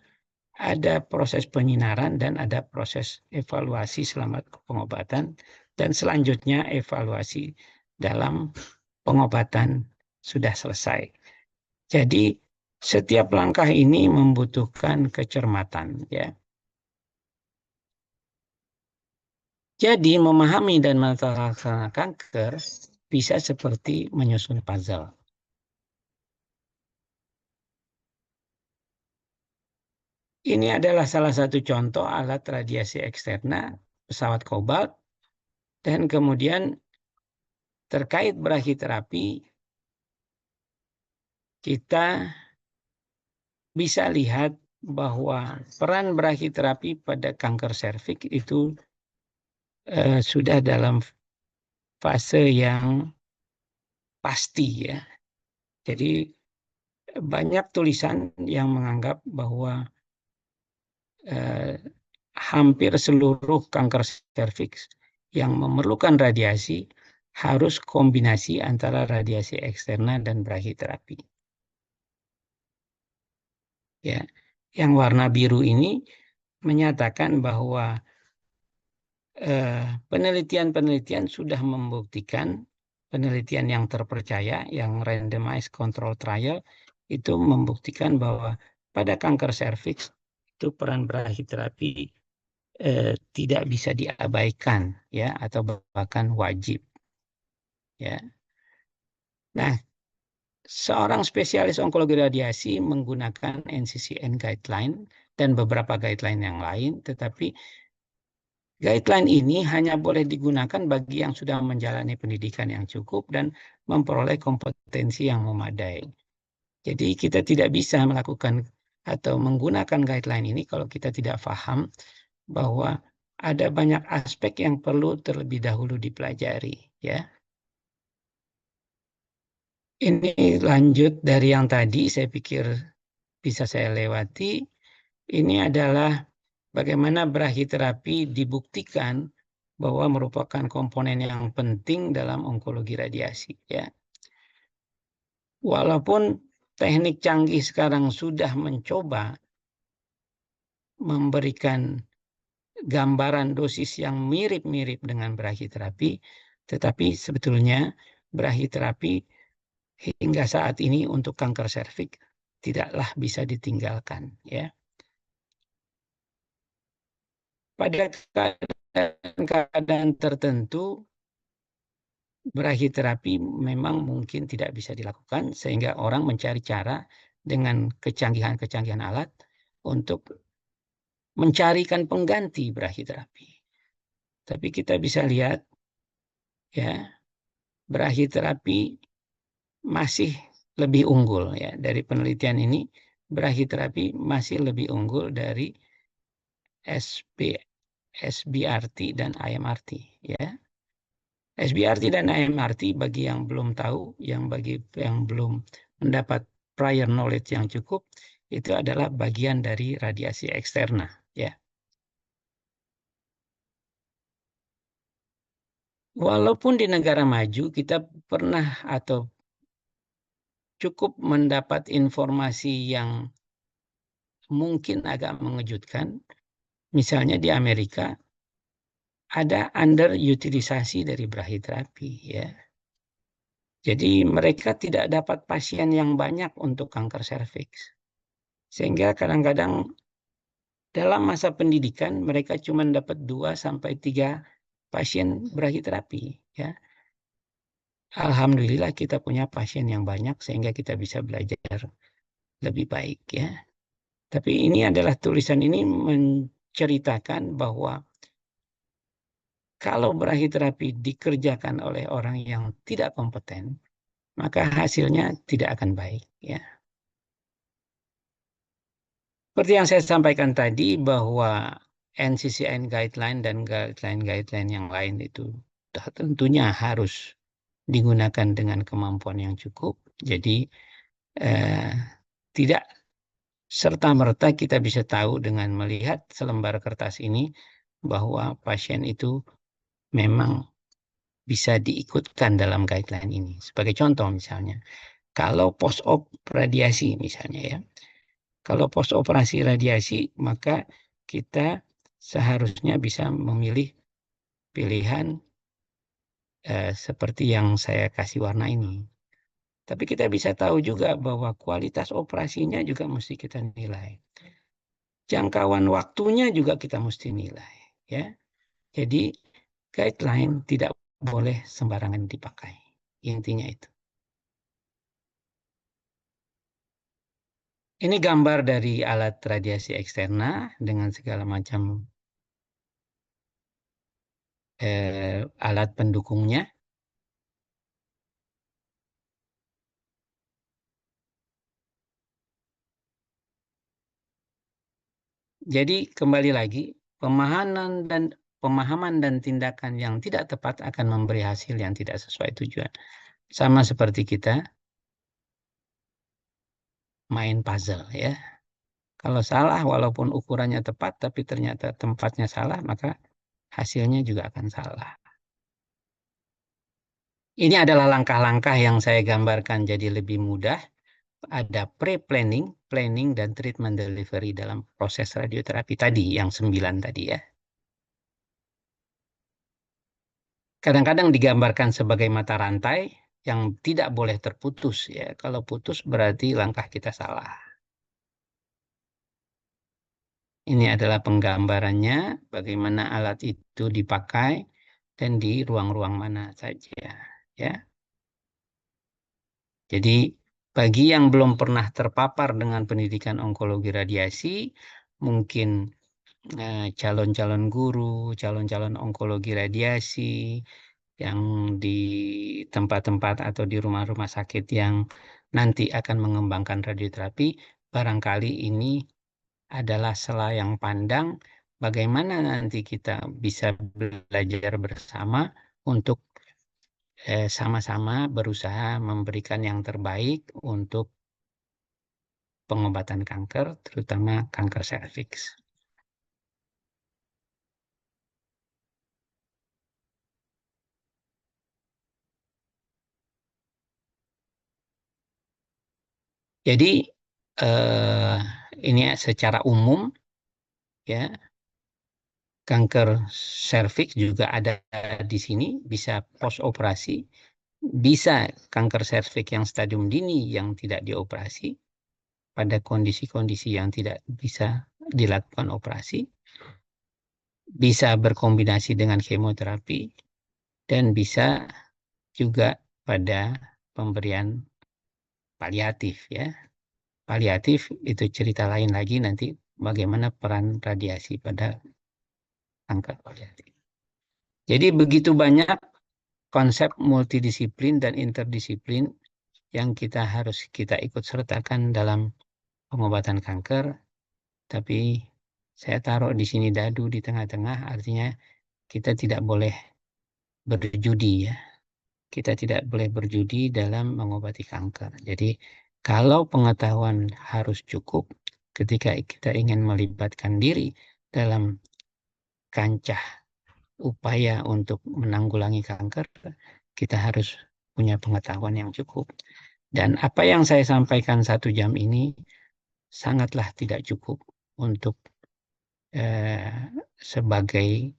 ada proses penyinaran, dan ada proses evaluasi selama pengobatan, dan selanjutnya evaluasi dalam pengobatan sudah selesai. Jadi setiap langkah ini membutuhkan kecermatan, ya. Jadi memahami dan melaksanakan kanker bisa seperti menyusun puzzle. Ini adalah salah satu contoh alat radiasi eksterna pesawat Cobalt, dan kemudian terkait brachytherapy kita bisa lihat bahwa peran brachytherapy pada kanker serviks itu sudah dalam fase yang pasti, ya. Jadi banyak tulisan yang menganggap bahwa hampir seluruh kanker serviks yang memerlukan radiasi harus kombinasi antara radiasi eksterna dan brachytherapy. Ya, yang warna biru ini menyatakan bahwa penelitian-penelitian sudah membuktikan, penelitian yang terpercaya, yang randomized control trial, itu membuktikan bahwa pada kanker serviks itu peran brachytherapy tidak bisa diabaikan, ya, atau bahkan wajib, ya. Nah, seorang spesialis onkologi radiasi menggunakan NCCN guideline dan beberapa guideline yang lain, tetapi guideline ini hanya boleh digunakan bagi yang sudah menjalani pendidikan yang cukup dan memperoleh kompetensi yang memadai. Jadi kita tidak bisa melakukan atau menggunakan guideline ini kalau kita tidak paham bahwa ada banyak aspek yang perlu terlebih dahulu dipelajari, ya. Ini lanjut dari yang tadi, saya pikir bisa saya lewati. Ini adalah bagaimana brachytherapy dibuktikan bahwa merupakan komponen yang penting dalam onkologi radiasi, ya. Walaupun teknik canggih sekarang sudah mencoba memberikan gambaran dosis yang mirip-mirip dengan brachytherapy, tetapi sebetulnya brachytherapy hingga saat ini untuk kanker serviks tidaklah bisa ditinggalkan, ya. Pada keadaan tertentu brachytherapy memang mungkin tidak bisa dilakukan, sehingga orang mencari cara dengan kecanggihan-kecanggihan alat untuk mencarikan pengganti brachytherapy. Tapi kita bisa lihat, ya, brachytherapy masih lebih unggul, ya, dari penelitian ini. Brachytherapy masih lebih unggul dari SBRT dan IMRT, ya. SBRT dan IMRT bagi yang belum tahu, bagi yang belum mendapat prior knowledge yang cukup, itu adalah bagian dari radiasi eksterna, ya. Walaupun di negara maju kita pernah atau cukup mendapat informasi yang mungkin agak mengejutkan, misalnya di Amerika ada underutilisasi dari brachytherapy, ya. Jadi mereka tidak dapat pasien yang banyak untuk kanker serviks. Sehingga kadang-kadang dalam masa pendidikan mereka cuma dapat 2-3 pasien brachytherapy, ya. Alhamdulillah kita punya pasien yang banyak sehingga kita bisa belajar lebih baik, ya. Tapi ini adalah tulisan ini menceritakan bahwa kalau brachytherapy dikerjakan oleh orang yang tidak kompeten, maka hasilnya tidak akan baik, ya. Seperti yang saya sampaikan tadi bahwa NCCN guideline dan guideline-guideline yang lain itu tentunya harus digunakan dengan kemampuan yang cukup. Jadi tidak serta-merta kita bisa tahu dengan melihat selembar kertas ini bahwa pasien itu memang bisa diikutkan dalam guideline ini. Sebagai contoh misalnya, kalau post-op radiasi misalnya, ya. Kalau post-operasi radiasi, maka kita seharusnya bisa memilih pilihan seperti yang saya kasih warna ini. Tapi kita bisa tahu juga bahwa kualitas operasinya juga mesti kita nilai. Jangkauan waktunya juga kita mesti nilai, ya. Jadi guideline tidak boleh sembarangan dipakai. Intinya itu. Ini gambar dari alat radiasi eksterna dengan segala macam alat pendukungnya. Jadi kembali lagi, pemahaman dan tindakan yang tidak tepat akan memberi hasil yang tidak sesuai tujuan. Sama seperti kita main puzzle, ya. Kalau salah walaupun ukurannya tepat tapi ternyata tempatnya salah, maka hasilnya juga akan salah. Ini adalah langkah-langkah yang saya gambarkan jadi lebih mudah. Ada pre-planning, planning, dan treatment delivery dalam proses radioterapi tadi, yang 9 tadi, ya. Kadang-kadang digambarkan sebagai mata rantai yang tidak boleh terputus, ya. Kalau putus berarti langkah kita salah. Ini adalah penggambarannya bagaimana alat itu dipakai dan di ruang-ruang mana saja, ya. Jadi bagi yang belum pernah terpapar dengan pendidikan onkologi radiasi, mungkin calon-calon guru, calon-calon onkologi radiasi yang di tempat-tempat atau di rumah-rumah sakit yang nanti akan mengembangkan radioterapi, barangkali ini adalah selayang pandang bagaimana nanti kita bisa belajar bersama untuk sama-sama berusaha memberikan yang terbaik untuk pengobatan kanker, terutama kanker serviks. Jadi ini secara umum, ya, kanker serviks juga ada di sini, bisa post operasi, bisa kanker serviks yang stadium dini yang tidak dioperasi pada kondisi-kondisi yang tidak bisa dilakukan operasi, bisa berkombinasi dengan kemoterapi, dan bisa juga pada pemberian paliatif ya. Paliatif itu cerita lain lagi nanti bagaimana peran radiasi pada kanker paliatif. Jadi begitu banyak konsep multidisiplin dan interdisiplin yang harus kita ikut sertakan dalam pengobatan kanker, tapi saya taruh di sini dadu di tengah-tengah, artinya kita tidak boleh berjudi ya. Kita tidak boleh berjudi dalam mengobati kanker. Jadi kalau pengetahuan harus cukup ketika kita ingin melibatkan diri dalam kancah upaya untuk menanggulangi kanker, kita harus punya pengetahuan yang cukup. Dan apa yang saya sampaikan 1 jam ini sangatlah tidak cukup untuk sebagai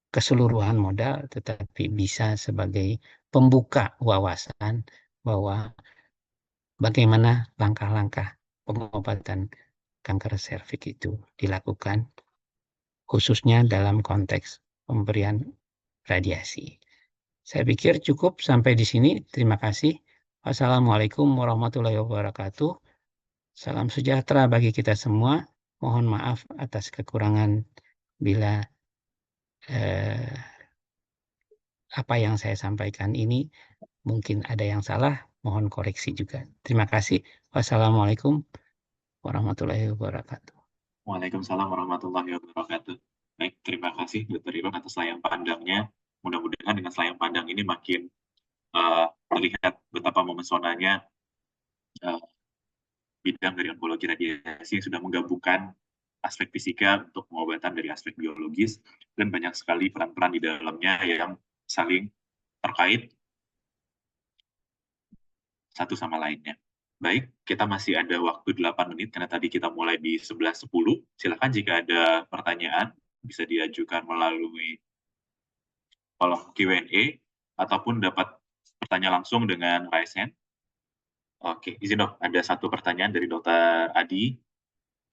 keseluruhan modal, tetapi bisa sebagai pembuka wawasan bahwa bagaimana langkah-langkah pengobatan kanker serviks itu dilakukan, khususnya dalam konteks pemberian radiasi. Saya pikir cukup sampai di sini. Terima kasih. Wassalamualaikum warahmatullahi wabarakatuh. Salam sejahtera bagi kita semua. Mohon maaf atas kekurangan bila apa yang saya sampaikan ini mungkin ada yang salah. Mohon koreksi juga. Terima kasih. Wassalamualaikum warahmatullahi wabarakatuh. Waalaikumsalam warahmatullahi wabarakatuh. Baik, terima kasih Dr. Irwan atas layang pandangnya. Mudah-mudahan dengan layang pandang ini makin terlihat betapa memesonanya bidang dari onkologi radiasi yang sudah menggabungkan aspek fisika untuk pengobatan dari aspek biologis, dan banyak sekali peran-peran di dalamnya yang saling terkait satu sama lainnya. Baik, kita masih ada waktu 8 menit, karena tadi kita mulai di 11.10. Silakan jika ada pertanyaan, bisa diajukan melalui kolom Q&A, ataupun dapat bertanya langsung dengan raise hand. Oke, izin dok, ada satu pertanyaan dari Dr. Adi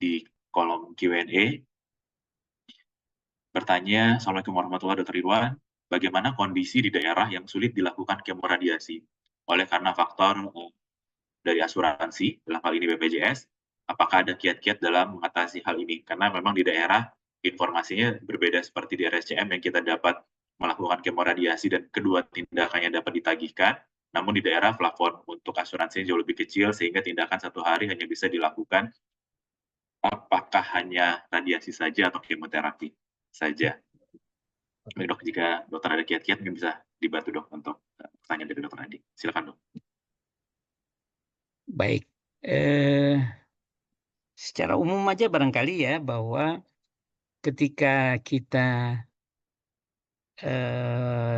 di kolom Q&A. Bertanya, Assalamualaikum warahmatullahi wabarakatuh, Dr. Irwan, bagaimana kondisi di daerah yang sulit dilakukan kemoradiasi oleh karena faktor dari asuransi, dalam hal ini BPJS, apakah ada kiat-kiat dalam mengatasi hal ini? Karena memang di daerah informasinya berbeda seperti di RSCM yang kita dapat melakukan kemoradiasi dan kedua tindakannya dapat ditagihkan, namun di daerah plafon untuk asuransinya jauh lebih kecil sehingga tindakan 1 hari hanya bisa dilakukan apakah hanya radiasi saja atau kemoterapi saja. Baik dok, jika dokter ada kiat-kiat mungkin bisa dibantu dok untuk pertanyaan dari dokter Adi. Silakan dok. Baik, secara umum aja barangkali ya bahwa ketika kita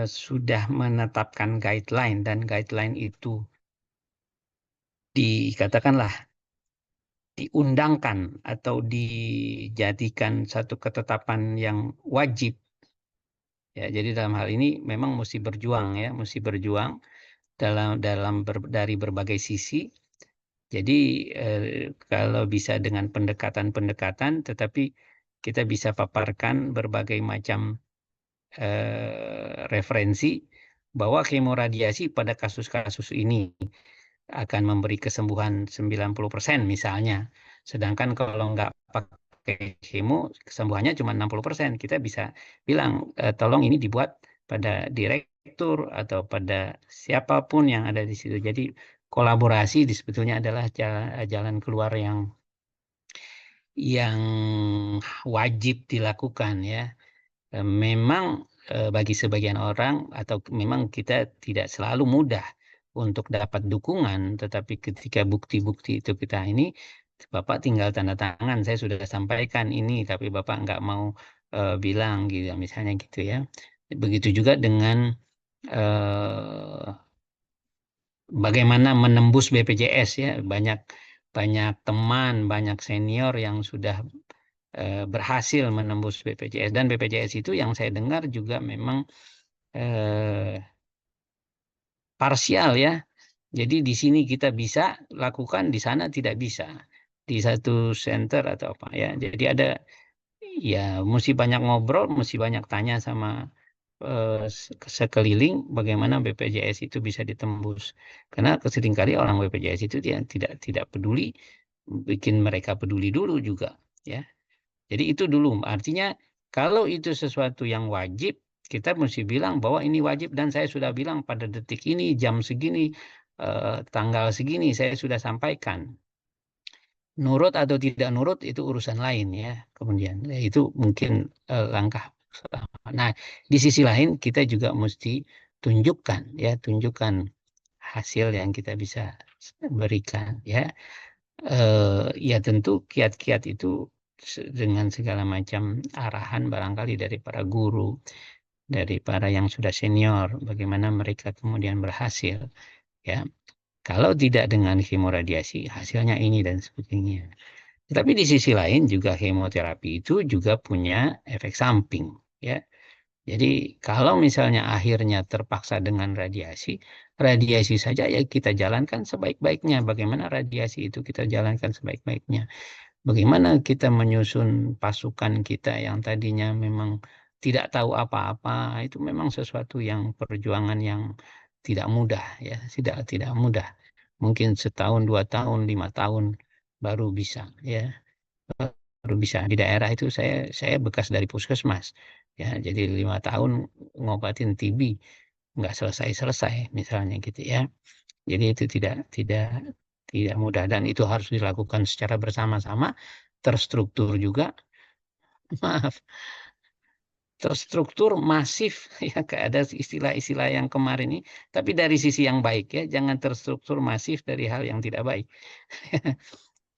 sudah menetapkan guideline dan guideline itu dikatakanlah diundangkan atau dijadikan satu ketetapan yang wajib ya, jadi dalam hal ini memang mesti berjuang ya, mesti berjuang dari berbagai sisi. Jadi kalau bisa dengan pendekatan-pendekatan, tetapi kita bisa paparkan berbagai macam referensi bahwa kemoradiasi pada kasus-kasus ini akan memberi kesembuhan 90% misalnya. Sedangkan kalau nggak pakai kemo, kesembuhannya cuma 60%. Kita bisa bilang, tolong ini dibuat pada direktur atau pada siapapun yang ada di situ. Jadi kolaborasi sebetulnya adalah jalan keluar yang wajib dilakukan ya. Memang bagi sebagian orang atau memang kita tidak selalu mudah untuk dapat dukungan, tetapi ketika bukti-bukti itu kita ini, Bapak tinggal tanda tangan, saya sudah sampaikan ini, tapi Bapak nggak mau bilang gitu, misalnya gitu ya. Begitu juga dengan bagaimana menembus BPJS ya, banyak teman, banyak senior yang sudah berhasil menembus BPJS, dan BPJS itu yang saya dengar juga memang parsial ya. Jadi di sini kita bisa lakukan, di sana tidak bisa. Di satu center atau apa ya. Jadi ada ya mesti banyak ngobrol, mesti banyak tanya sama sekeliling, bagaimana BPJS itu bisa ditembus. Karena seringkali orang BPJS itu tidak peduli, bikin mereka peduli dulu juga, ya. Jadi itu dulu. Artinya kalau itu sesuatu yang wajib, kita mesti bilang bahwa ini wajib dan saya sudah bilang pada detik ini, jam segini, tanggal segini saya sudah sampaikan. Nurut atau tidak nurut itu urusan lain ya. Kemudian itu mungkin langkah pertama. Nah, di sisi lain kita juga mesti tunjukkan hasil yang kita bisa berikan ya. Ya tentu kiat-kiat itu dengan segala macam arahan barangkali dari para guru, dari para yang sudah senior, bagaimana mereka kemudian berhasil ya. Kalau tidak dengan hemoradiasi, hasilnya ini dan sebagainya. Tapi di sisi lain juga kemoterapi itu juga punya efek samping ya. Jadi kalau misalnya akhirnya terpaksa dengan radiasi, radiasi saja ya kita jalankan sebaik-baiknya. Bagaimana radiasi itu kita jalankan sebaik-baiknya. Bagaimana kita menyusun pasukan kita yang tadinya memang tidak tahu apa-apa, itu memang sesuatu yang perjuangan yang tidak mudah ya, tidak mudah. Mungkin setahun, 2 tahun, 5 tahun baru bisa ya. Baru bisa di daerah itu saya bekas dari puskesmas ya, jadi 5 tahun ngobatin TB nggak selesai misalnya gitu ya. Jadi itu tidak mudah dan itu harus dilakukan secara bersama-sama, terstruktur juga, maaf, terstruktur masif ya, kayak ada istilah-istilah yang kemarin ini, tapi dari sisi yang baik ya, jangan terstruktur masif dari hal yang tidak baik.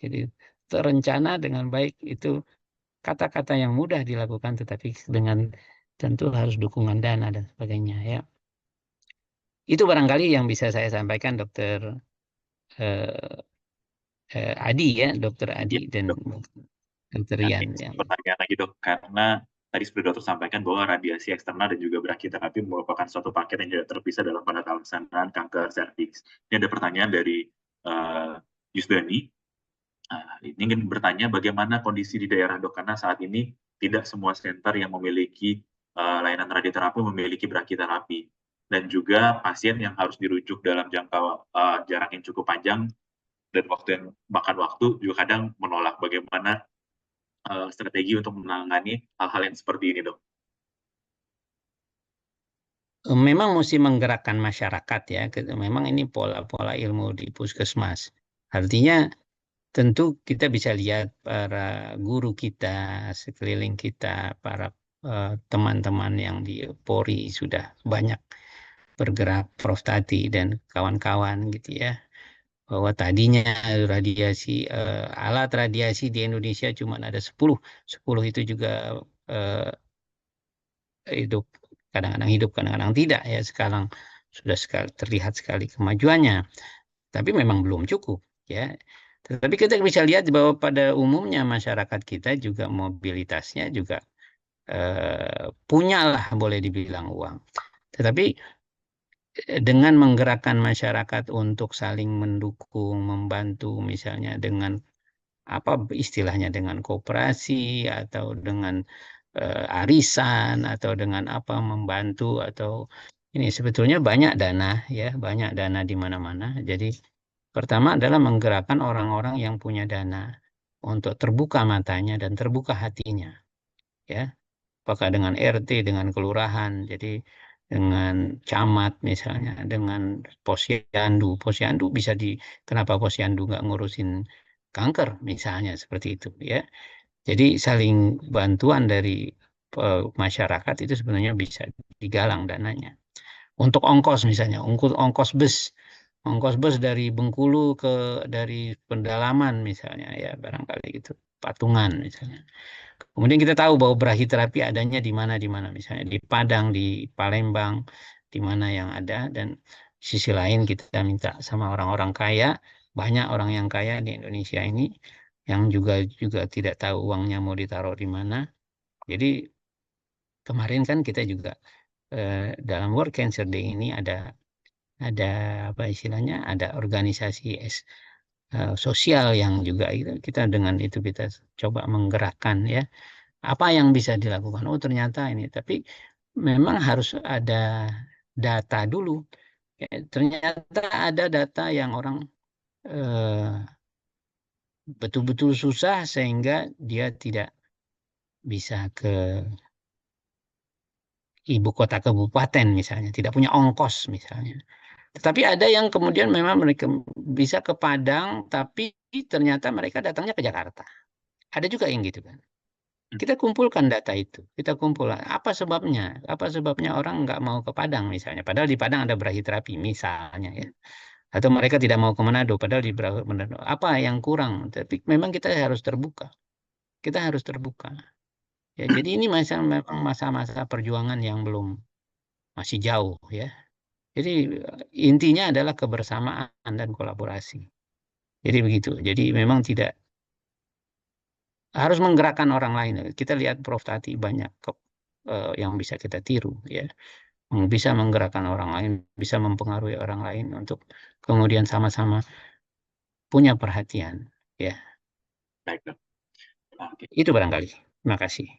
Jadi terencana dengan baik itu kata-kata yang mudah dilakukan, tetapi dengan tentu harus dukungan dana dan sebagainya ya. Itu barangkali yang bisa saya sampaikan, Dokter Adi ya, Dokter Adi Ya, dan Dok. Dokter Nah, Rian ini ya. pertanyaan lagi dok, karena tadi seperti dokter sampaikan bahwa radiasi eksternal dan juga brachytherapy merupakan suatu paket yang tidak terpisah dalam pelaksanaan kanker serviks. Ini ada pertanyaan dari Yusdani. Ini ingin bertanya bagaimana kondisi di daerah dok, karena saat ini tidak semua center yang memiliki layanan radioterapi memiliki brachytherapy, dan juga pasien yang harus dirujuk dalam jangka jarak yang cukup panjang dan waktu yang makan waktu juga kadang menolak. Bagaimana strategi untuk menangani hal-hal yang seperti ini, dok? Memang mesti menggerakkan masyarakat ya. Memang ini pola-pola ilmu di puskesmas. Artinya tentu kita bisa lihat para guru kita, sekeliling kita, para teman-teman yang di Polri sudah banyak bergerak, Prof. Tati dan kawan-kawan gitu ya. Bahwa tadinya radiasi alat radiasi di Indonesia cuma ada 10. 10 itu juga hidup, kadang-kadang hidup, kadang-kadang tidak ya. Sekarang sudah terlihat sekali kemajuannya, tapi memang belum cukup ya. Tetapi kita bisa lihat bahwa pada umumnya masyarakat kita juga mobilitasnya juga punyalah boleh dibilang uang. Tetapi dengan menggerakkan masyarakat untuk saling mendukung, membantu, misalnya dengan apa istilahnya, dengan koperasi atau dengan arisan atau dengan apa membantu, atau ini sebetulnya banyak dana ya, banyak dana di mana-mana. Jadi pertama adalah menggerakkan orang-orang yang punya dana untuk terbuka matanya dan terbuka hatinya ya. Apakah dengan RT, dengan kelurahan, jadi dengan camat misalnya, dengan posyandu. Posyandu bisa kenapa posyandu nggak ngurusin kanker misalnya, seperti itu ya. Jadi saling bantuan dari masyarakat itu sebenarnya bisa digalang dananya. Untuk ongkos misalnya, ongkos bus dari Bengkulu dari pendalaman misalnya ya, barangkali gitu, patungan misalnya. Kemudian kita tahu bahwa brachytherapy adanya di mana misalnya di Padang, di Palembang, di mana yang ada. Dan sisi lain kita minta sama orang-orang kaya, banyak orang yang kaya di Indonesia ini yang juga tidak tahu uangnya mau ditaruh di mana. Jadi kemarin kan kita juga dalam World Cancer Day ini ada apa istilahnya, ada organisasi sosial yang juga kita dengan itu kita coba menggerakkan ya, apa yang bisa dilakukan. Oh ternyata ini, tapi memang harus ada data dulu. Ternyata ada data yang orang betul-betul susah sehingga dia tidak bisa ke ibu kota kabupaten misalnya, tidak punya ongkos misalnya. Tetapi ada yang kemudian memang mereka bisa ke Padang, tapi ternyata mereka datangnya ke Jakarta. Ada juga yang gitu kan. Kita kumpulkan data itu, kita kumpulkan apa sebabnya, orang nggak mau ke Padang misalnya, padahal di Padang ada brahiterapi misalnya ya, atau mereka tidak mau ke Manado, padahal di Manado apa yang kurang. Tapi memang kita harus terbuka, ya. Jadi ini memang masa-masa perjuangan yang masih jauh ya. Jadi intinya adalah kebersamaan dan kolaborasi. Jadi begitu. Jadi memang tidak harus menggerakkan orang lain. Kita lihat Prof Tati banyak yang bisa kita tiru ya. Bisa menggerakkan orang lain, bisa mempengaruhi orang lain untuk kemudian sama-sama punya perhatian ya. Baik, Dok. Oke. Itu barangkali. Terima kasih.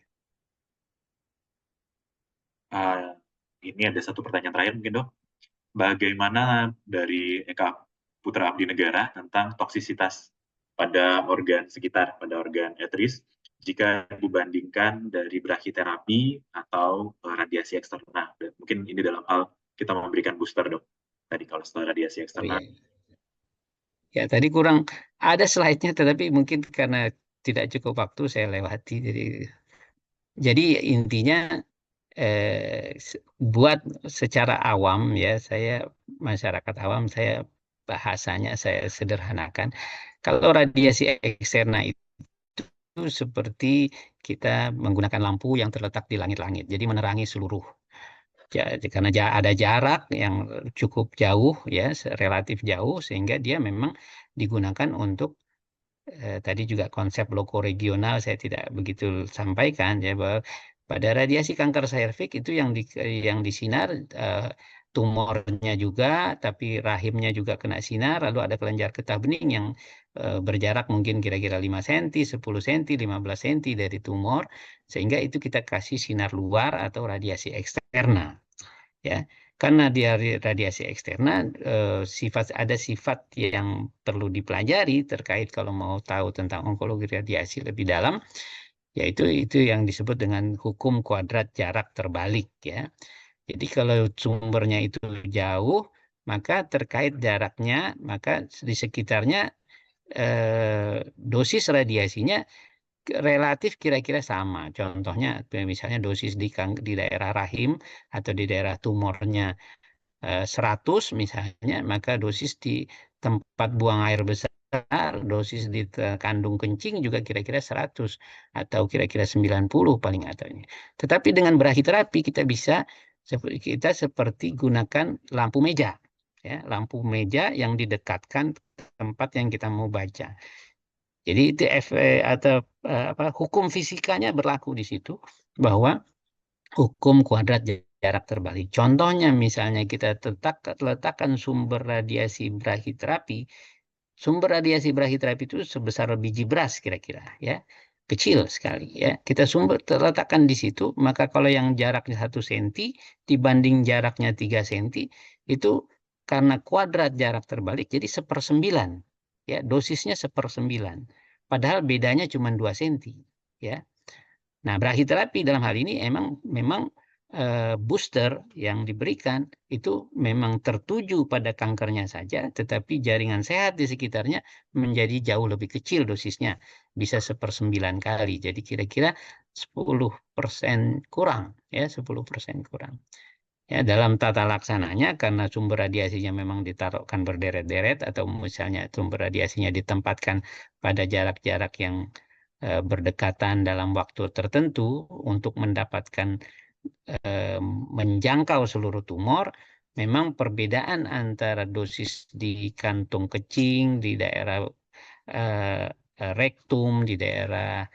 Ini ada satu pertanyaan terakhir mungkin, Dok. Bagaimana dari Eka Putra Abdi Negara tentang toksisitas pada organ sekitar, pada organ etris, jika dibandingkan dari brachytherapy atau radiasi eksternal? Dan mungkin ini dalam hal kita memberikan booster, Dok. Tadi kalau setelah radiasi eksternal. Oh, ya, tadi kurang ada slide-nya, tetapi mungkin karena tidak cukup waktu saya lewati. Jadi intinya buat secara awam ya, saya masyarakat awam, saya bahasanya saya sederhanakan. Kalau radiasi eksterna itu seperti kita menggunakan lampu yang terletak di langit-langit, jadi menerangi seluruh. Karena ada jarak yang cukup jauh ya, relatif jauh, sehingga dia memang digunakan untuk tadi juga konsep lokoregional saya tidak begitu sampaikan ya, bahwa pada radiasi kanker serviks itu yang disinar tumornya juga, tapi rahimnya juga kena sinar, lalu ada kelenjar getah bening yang berjarak mungkin kira-kira 5 cm, 10 cm, 15 cm dari tumor, sehingga itu kita kasih sinar luar atau radiasi eksterna ya. Karena dia radiasi eksterna, ada sifat yang perlu dipelajari terkait kalau mau tahu tentang onkologi radiasi lebih dalam, yaitu itu yang disebut dengan hukum kuadrat jarak terbalik ya. Jadi kalau sumbernya itu jauh, maka terkait jaraknya, maka di sekitarnya dosis radiasinya relatif kira-kira sama. Contohnya misalnya dosis di daerah rahim atau di daerah tumornya 100 misalnya, maka dosis di tempat buang air besar, dosis di kandung kencing juga kira-kira 100 atau kira-kira 90 paling atasnya. Tetapi dengan brachyterapi kita seperti gunakan lampu meja ya, lampu meja yang didekatkan tempat yang kita mau baca. Jadi itu hukum fisikanya berlaku di situ, bahwa hukum kuadrat jarak terbalik. Contohnya misalnya kita letakkan sumber radiasi brachyterapi. Sumber radiasi brachyterapi itu sebesar biji beras kira-kira ya. Kecil sekali ya. Kita letakkan di situ, maka kalau yang jaraknya 1 cm dibanding jaraknya 3 cm, itu karena kuadrat jarak terbalik jadi 1/9. Ya, dosisnya 1/9. Padahal bedanya cuma 2 cm ya. Nah, brachyterapi dalam hal ini memang booster yang diberikan itu memang tertuju pada kankernya saja, tetapi jaringan sehat di sekitarnya menjadi jauh lebih kecil dosisnya, bisa 1/9 kali. Jadi kira-kira 10% kurang ya, 10% kurang. Ya, dalam tata laksananya karena sumber radiasinya memang ditaruhkan berderet-deret, atau misalnya sumber radiasinya ditempatkan pada jarak-jarak yang berdekatan dalam waktu tertentu untuk mendapatkan menjangkau seluruh tumor, memang perbedaan antara dosis di kantung kecing, di daerah rektum, di daerah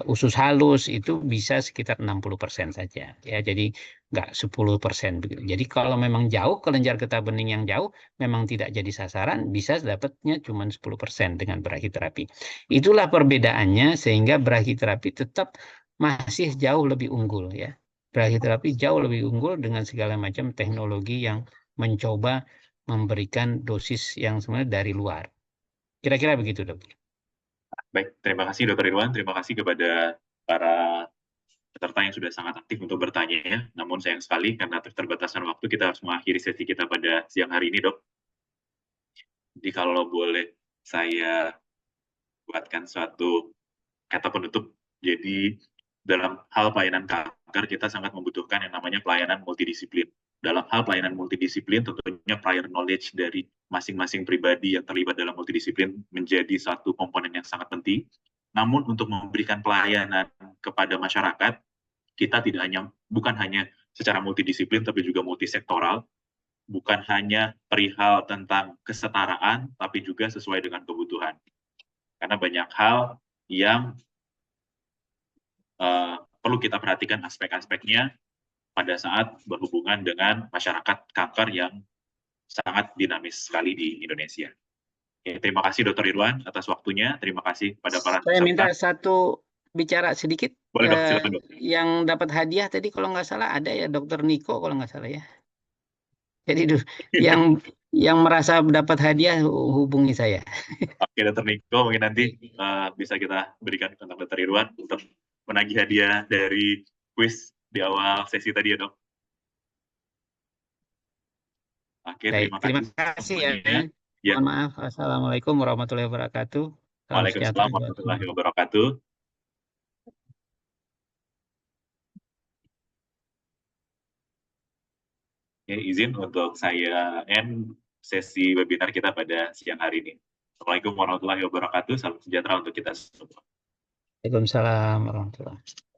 usus halus itu bisa sekitar 60% saja ya, jadi nggak 10% begitu. Jadi kalau memang jauh, kelenjar getah bening yang jauh memang tidak jadi sasaran, bisa dapatnya cuma 10% dengan brachyterapi. Itulah perbedaannya, sehingga brachyterapi tetap masih jauh lebih unggul ya. Brachytherapy jauh lebih unggul dengan segala macam teknologi yang mencoba memberikan dosis yang sebenarnya dari luar. Kira-kira begitu, Dokter. Baik, terima kasih Dr. Irwan. Terima kasih kepada para peserta yang sudah sangat aktif untuk bertanya ya. Namun sayang sekali karena keterbatasan waktu kita harus mengakhiri sesi kita pada siang hari ini, Dok. Jadi kalau boleh saya buatkan suatu kata penutup. Jadi dalam hal pelayanan kanker kita sangat membutuhkan yang namanya pelayanan multidisiplin. Dalam hal pelayanan multidisiplin tentunya prior knowledge dari masing-masing pribadi yang terlibat dalam multidisiplin menjadi satu komponen yang sangat penting. Namun untuk memberikan pelayanan kepada masyarakat, kita bukan hanya secara multidisiplin tapi juga multisektoral, bukan hanya perihal tentang kesetaraan tapi juga sesuai dengan kebutuhan. Karena banyak hal yang perlu kita perhatikan aspek-aspeknya pada saat berhubungan dengan masyarakat kanker yang sangat dinamis sekali di Indonesia. Oke, terima kasih Dr. Irwan atas waktunya. Terima kasih pada para Saya peserta. minta satu bicara sedikit. Boleh dok, silakan dok. Yang dapat hadiah tadi kalau nggak salah ada ya Dr. Niko kalau nggak salah ya. Jadi yang merasa dapat hadiah hubungi saya. Oke, Dr. Niko, mungkin nanti bisa kita berikan kontak Dr. Irwan untuk menagih hadiah dari kuis di awal sesi tadi ya dok. Oke, Baik, terima kasih ya. Ya. Mohon maaf. Assalamualaikum warahmatullahi wabarakatuh. Waalaikumsalam warahmatullahi wabarakatuh. Oke, izin untuk saya end sesi webinar kita pada siang hari ini. Assalamualaikum warahmatullahi wabarakatuh. Salam sejahtera untuk kita semua. Waalaikumsalam warahmatullahi wabarakatuh.